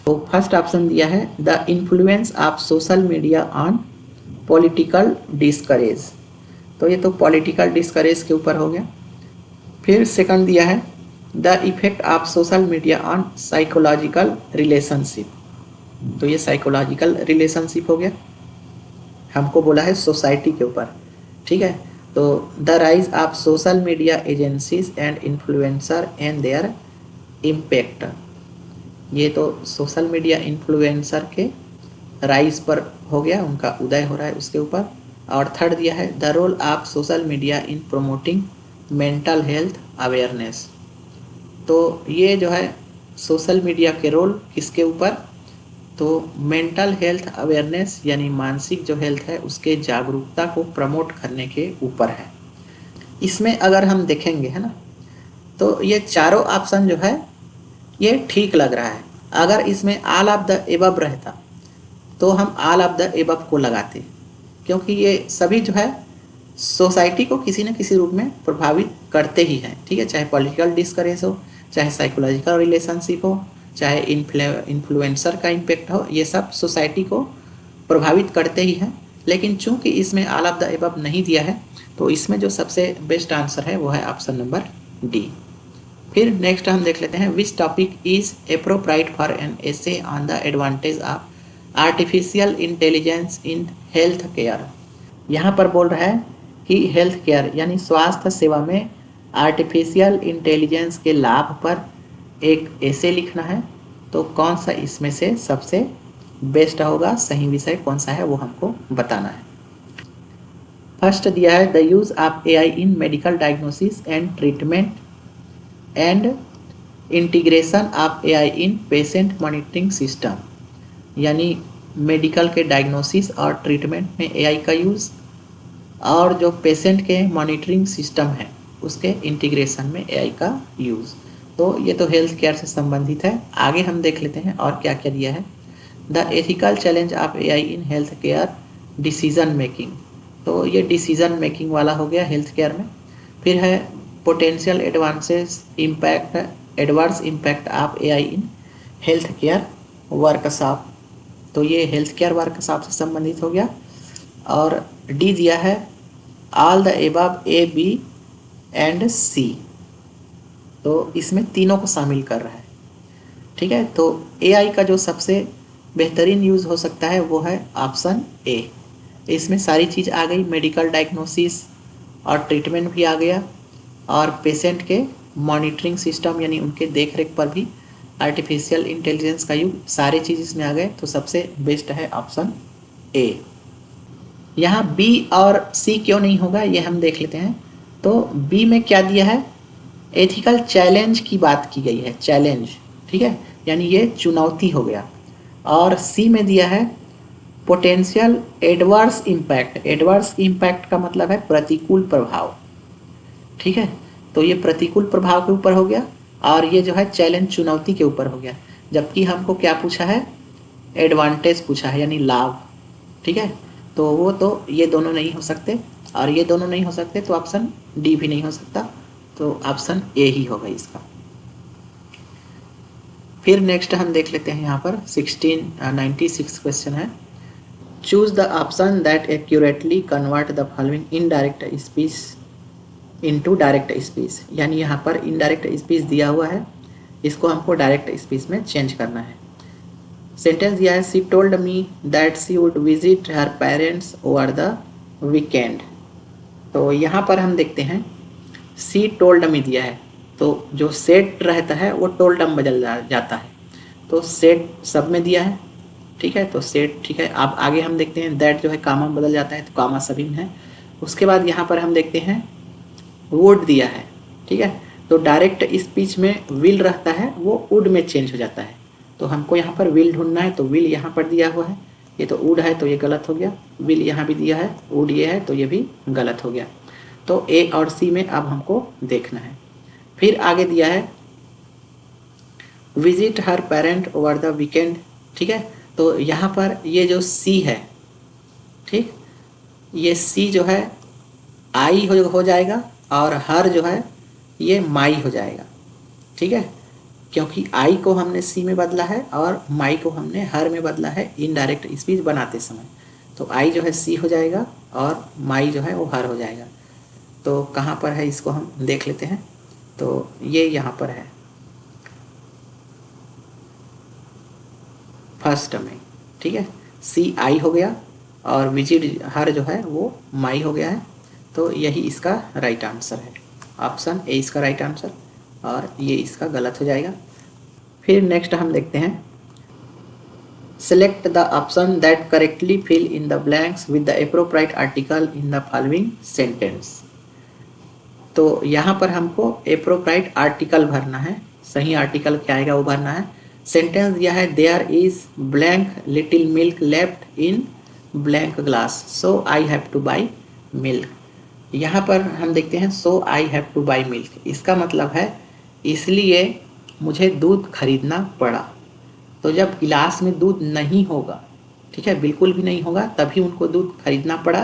तो फर्स्ट ऑप्शन दिया है the influence of social media on political discourage, तो ये तो पॉलिटिकल डिस्करेज के ऊपर हो गया। फिर सेकंड दिया है the effect of social media on psychological relationship, तो ये साइकोलॉजिकल रिलेशनशिप हो गया, हमको बोला है सोसाइटी के ऊपर। ठीक है, तो the rise of social media agencies and influencer and there impact, ये तो सोशल मीडिया इन्फ्लुएंसर के राइज पर हो गया, उनका उदय हो रहा है उसके ऊपर। और थर्ड दिया है the role of social media in promoting mental health awareness, तो ये जो है सोशल मीडिया के रोल किसके ऊपर, तो मेंटल हेल्थ अवेयरनेस यानी मानसिक जो हेल्थ है उसके जागरूकता को प्रमोट करने के ऊपर है। इसमें अगर हम देखेंगे, है ना, तो ये चारों ऑप्शन जो है ये ठीक लग रहा है। अगर इसमें ऑल ऑफ द एबव रहता तो हम ऑल ऑफ द एबव को लगाते, क्योंकि ये सभी जो है सोसाइटी को किसी न किसी रूप में प्रभावित करते ही हैं। ठीक है, चाहे पॉलिटिकल डिस्करेज हो, चाहे साइकोलॉजिकल रिलेशनशिप हो, चाहे इन्फ्लुएंसर का इम्पैक्ट हो, ये सब सोसाइटी को प्रभावित करते ही हैं। लेकिन चूंकि इसमें ऑल ऑफ द एबव नहीं दिया है, तो इसमें जो सबसे बेस्ट आंसर है वो है ऑप्शन नंबर डी। फिर नेक्स्ट हम देख लेते हैं which topic is appropriate for an essay on the advantage of artificial intelligence in health care. यहाँ पर बोल रहा है कि हेल्थ केयर यानी स्वास्थ्य सेवा में आर्टिफिशियल इंटेलिजेंस के लाभ पर एक ऐसे लिखना है, तो कौन सा इसमें से सबसे बेस्ट होगा, सही विषय कौन सा है वो हमको बताना है। फर्स्ट दिया है the use of AI in medical diagnosis and treatment and integration of AI in patient monitoring system, यानी मेडिकल के डायग्नोसिस और ट्रीटमेंट में एआई का यूज़, और जो पेशेंट के मॉनिटरिंग सिस्टम है उसके इंटीग्रेशन में एआई का यूज़। तो ये तो हेल्थ केयर से संबंधित है। आगे हम देख लेते हैं और क्या क्या दिया है। The ethical challenge of AI in health care decision making, तो ये डिसीजन मेकिंग वाला हो गया हेल्थ केयर में। फिर है potential adverse impact of AI in health care workshop. तो ये हेल्थ केयर वर्कशॉप से संबंधित हो गया। और डी दिया है all the above A B and C, तो इसमें तीनों को शामिल कर रहा है। ठीक है, तो एआई का जो सबसे बेहतरीन यूज़ हो सकता है वो है ऑप्शन ए। इसमें सारी चीज़ आ गई, मेडिकल डायग्नोसिस और ट्रीटमेंट भी आ गया, और पेशेंट के मॉनिटरिंग सिस्टम यानी उनके देख रेख पर भी आर्टिफिशियल इंटेलिजेंस का युग, सारे चीज़ इसमें आ गए। तो सबसे बेस्ट है ऑप्शन ए। यहाँ बी और सी क्यों नहीं होगा ये हम देख लेते हैं। तो बी में क्या दिया है, एथिकल चैलेंज की बात की गई है, चैलेंज, ठीक है, यानी ये चुनौती हो गया। और सी में दिया है potential adverse impact. Adverse impact का मतलब है प्रतिकूल प्रभाव, ठीक है, तो ये प्रतिकूल प्रभाव के ऊपर हो गया, और ये जो है चैलेंज चुनौती के ऊपर हो गया। जबकि हमको क्या पूछा है, एडवांटेज पूछा है यानी लाभ, ठीक है, तो वो तो ये दोनों नहीं हो सकते, और ये दोनों नहीं हो सकते, तो ऑप्शन डी भी नहीं हो सकता, तो ऑप्शन ए ही होगा इसका। फिर नेक्स्ट हम देख लेते हैं, यहाँ पर 96 क्वेश्चन है। Choose the option that accurately convert the following indirect speech into direct speech. यानी यहाँ पर इनडायरेक्ट स्पीच दिया हुआ है, इसको हमको डायरेक्ट स्पीच में चेंज करना है। सेंटेंस दिया है, she told me that she would visit her parents over the weekend. तो यहाँ पर हम देखते हैं शी टोल्ड मी दिया है, तो जो सेट रहता है वो टोल्डम बदल जाता है, तो सेट सब में दिया है, ठीक है, तो सेट ठीक है। अब आगे हम देखते हैं दैट जो है कामा बदल जाता है, तो कामा सभी में है। उसके बाद यहाँ पर हम देखते हैं वुड दिया है, ठीक है, तो डायरेक्ट स्पीच में विल रहता है, वो वुड में चेंज हो जाता है, तो हमको यहाँ पर विल ढूंढना है, तो विल यहाँ पर दिया हुआ है, ये तो वुड है तो ये गलत हो गया, विल यहाँ भी दिया है, वुड ये है तो ये भी गलत हो गया। तो ए और सी में अब हमको देखना है। फिर आगे दिया है visit her parent over the weekend, ठीक है, तो यहाँ पर ये जो सी है, ठीक, ये सी जो है आई हो जाएगा, और हर जो है ये माई हो जाएगा, ठीक है, क्योंकि आई को हमने सी में बदला है और माई को हमने हर में बदला है इनडायरेक्ट स्पीच बनाते समय। तो आई जो है सी हो जाएगा और माई जो है वो हर हो जाएगा। तो कहाँ पर है इसको हम देख लेते हैं, तो ये यहाँ पर है फर्स्ट में, ठीक है, सी आई हो गया और विजिट हर जो है वो माई हो गया है, तो यही इसका राइट आंसर है, ऑप्शन ए इसका राइट आंसर, और ये इसका गलत हो जाएगा। फिर नेक्स्ट हम देखते हैं select the option that correctly fill in the blanks with the appropriate article in the following sentence. तो यहाँ पर हमको एप्रोप्राइट आर्टिकल भरना है, सही आर्टिकल क्या आएगा वो भरना है। सेंटेंस दिया है there is blank little milk left in blank glass, so I have to buy milk. यहाँ पर हम देखते हैं so I have to buy milk, इसका मतलब है इसलिए मुझे दूध खरीदना पड़ा। तो जब गिलास में दूध नहीं होगा, ठीक है, बिल्कुल भी नहीं होगा, तभी उनको दूध खरीदना पड़ा।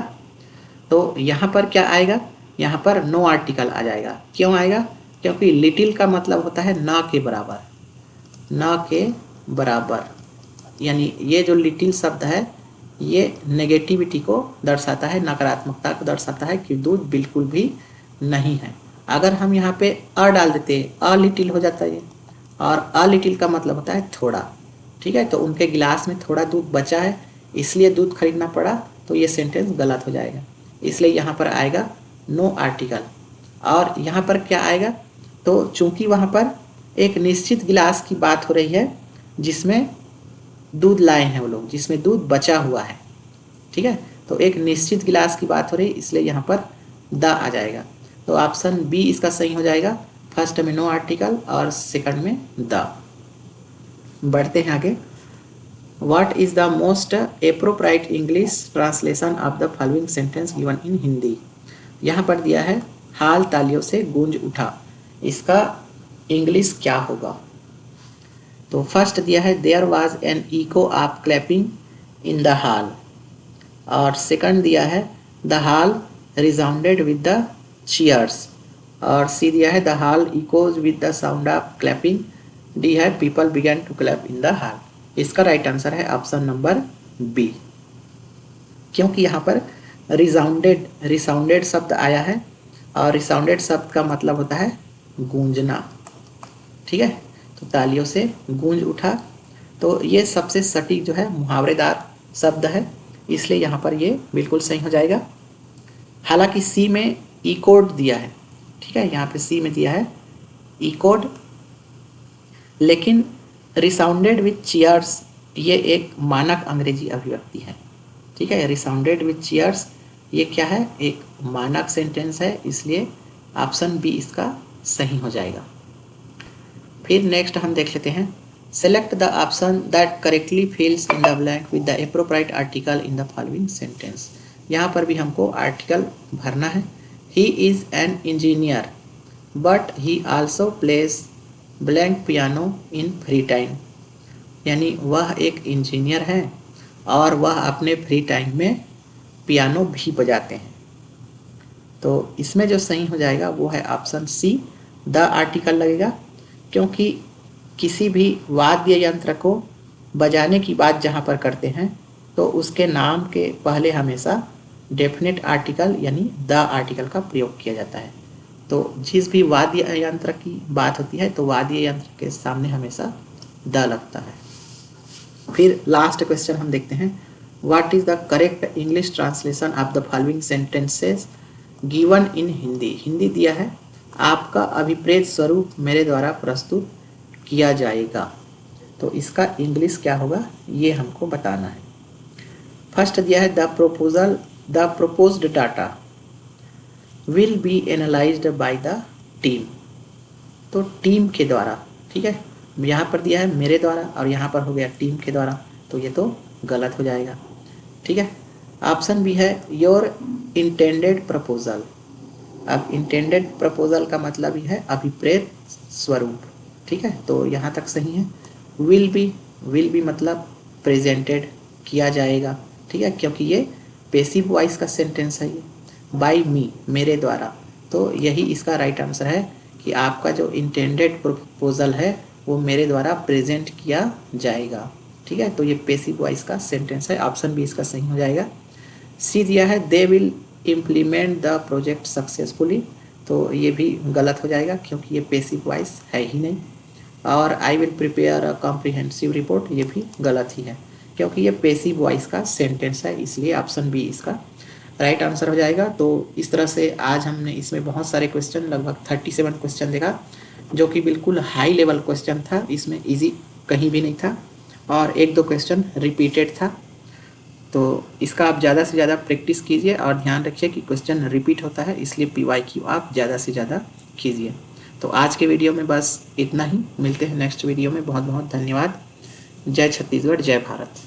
तो यहाँ पर क्या आएगा, यहाँ पर नो आर्टिकल आ जाएगा। क्यों आएगा, क्योंकि लिटिल का मतलब होता है ना के बराबर, ना के बराबर, यानी ये जो लिटिल शब्द है ये नेगेटिविटी को दर्शाता है, नकारात्मकता को दर्शाता है कि दूध बिल्कुल भी नहीं है। अगर हम यहाँ पे अ डाल देते अ लिटिल हो जाता है, और अ लिटिल का मतलब होता है थोड़ा, ठीक है, तो उनके गिलास में थोड़ा दूध बचा है इसलिए दूध खरीदना पड़ा, तो ये सेंटेंस गलत हो जाएगा, इसलिए यहाँ पर आएगा नो आर्टिकल। और यहाँ पर क्या आएगा, तो चूंकि वहाँ पर एक निश्चित गिलास की बात हो रही है जिसमें दूध लाए हैं वो लोग, जिसमें दूध बचा हुआ है, ठीक है, तो एक निश्चित गिलास की बात हो रही है, इसलिए यहाँ पर द आ जाएगा। तो ऑप्शन बी इसका सही हो जाएगा, फर्स्ट में नो आर्टिकल और सेकंड में द। बढ़ते हैं आगे। What is the most appropriate English translation of the following sentence given in Hindi. यहाँ पर दिया है हाल तालियों से गूंज उठा, इसका इंग्लिश क्या होगा। तो फर्स्ट दिया है there was an echo of clapping in the hall, और सेकंड दिया है the hall resounded with the cheers, और सी दिया है the hall echoes with the sound of clapping, D है people began to clap in the hall. इसका right answer है option number B, क्योंकि यहाँ पर रिसाउंडेड शब्द आया है और रिसाउंडेड शब्द का मतलब होता है गूंजना, ठीक है, तो तालियों से गूंज उठा, तो ये सबसे सटीक जो है मुहावरेदार शब्द है, इसलिए यहाँ पर ये बिल्कुल सही हो जाएगा। हालांकि सी में इकोड दिया है, ठीक है, यहाँ पे सी में दिया है इकोड, लेकिन रिसाउंडेड विथ चीयर्स ये एक मानक अंग्रेजी अभिव्यक्ति है, ठीक है, रिसाउंडेड विथ चीयर्स ये क्या है, एक मानक सेंटेंस है, इसलिए ऑप्शन बी इसका सही हो जाएगा। फिर नेक्स्ट हम देख लेते हैं, select the option that correctly fills in the blank with the appropriate article in the following sentence. यहाँ पर भी हमको आर्टिकल भरना है। He is an engineer but he also plays blank piano in free time, यानी वह एक engineer है और वह अपने फ्री टाइम में पियानो भी बजाते हैं। तो इसमें जो सही हो जाएगा वो है ऑप्शन सी, द आर्टिकल लगेगा, क्योंकि किसी भी वाद्य यंत्र को बजाने की बात जहाँ पर करते हैं तो उसके नाम के पहले हमेशा डेफिनेट आर्टिकल यानी द आर्टिकल का प्रयोग किया जाता है। तो जिस भी वाद्य यंत्र की बात होती है तो वाद्य यंत्र के सामने हमेशा द लगता है। फिर लास्ट क्वेश्चन हम देखते हैं, what is the correct English translation of the following sentences given in Hindi. Hindi दिया है, आपका अभिप्रेत स्वरूप मेरे द्वारा प्रस्तुत किया जाएगा, तो इसका इंग्लिश क्या होगा ये हमको बताना है। फर्स्ट दिया है the proposed data will be analysed by the team, तो टीम के द्वारा, ठीक है, यहाँ पर दिया है मेरे द्वारा और यहाँ पर हो गया टीम के द्वारा, तो ये तो गलत हो जाएगा, ठीक है। ऑप्शन बी है योर इंटेंडेड प्रपोजल, अब इंटेंडेड प्रपोजल का मतलब ही है अभिप्रेत स्वरूप, ठीक है, तो यहाँ तक सही है। विल बी मतलब प्रेजेंटेड किया जाएगा, ठीक है, क्योंकि ये पैसिव वॉइस का सेंटेंस है ये, बाय मी मेरे द्वारा, तो यही इसका राइट आंसर है कि आपका जो इंटेंडेड प्रपोजल है वो मेरे द्वारा प्रेजेंट किया जाएगा, ठीक है, तो ये पैसिव वॉइस का सेंटेंस है, ऑप्शन बी इसका सही हो जाएगा। सी दिया है they will implement the project successfully, तो ये भी गलत हो जाएगा क्योंकि ये पैसिव वॉइस है ही नहीं। और I will prepare a comprehensive report, ये भी गलत ही है क्योंकि ये पैसिव वॉइस का सेंटेंस है, इसलिए ऑप्शन बी इसका राइट आंसर हो जाएगा। तो इस तरह से आज हमने इसमें बहुत सारे क्वेश्चन, लगभग 37 क्वेश्चन देखा, जो कि बिल्कुल हाई लेवल क्वेश्चन था, इसमें इजी कहीं भी नहीं था और एक दो क्वेश्चन रिपीटेड था। तो इसका आप ज़्यादा से ज़्यादा प्रैक्टिस कीजिए और ध्यान रखिए कि क्वेश्चन रिपीट होता है, इसलिए PYQ आप ज़्यादा से ज़्यादा कीजिए। तो आज के वीडियो में बस इतना ही, मिलते हैं नेक्स्ट वीडियो में। बहुत बहुत धन्यवाद। जय छत्तीसगढ़, जय भारत।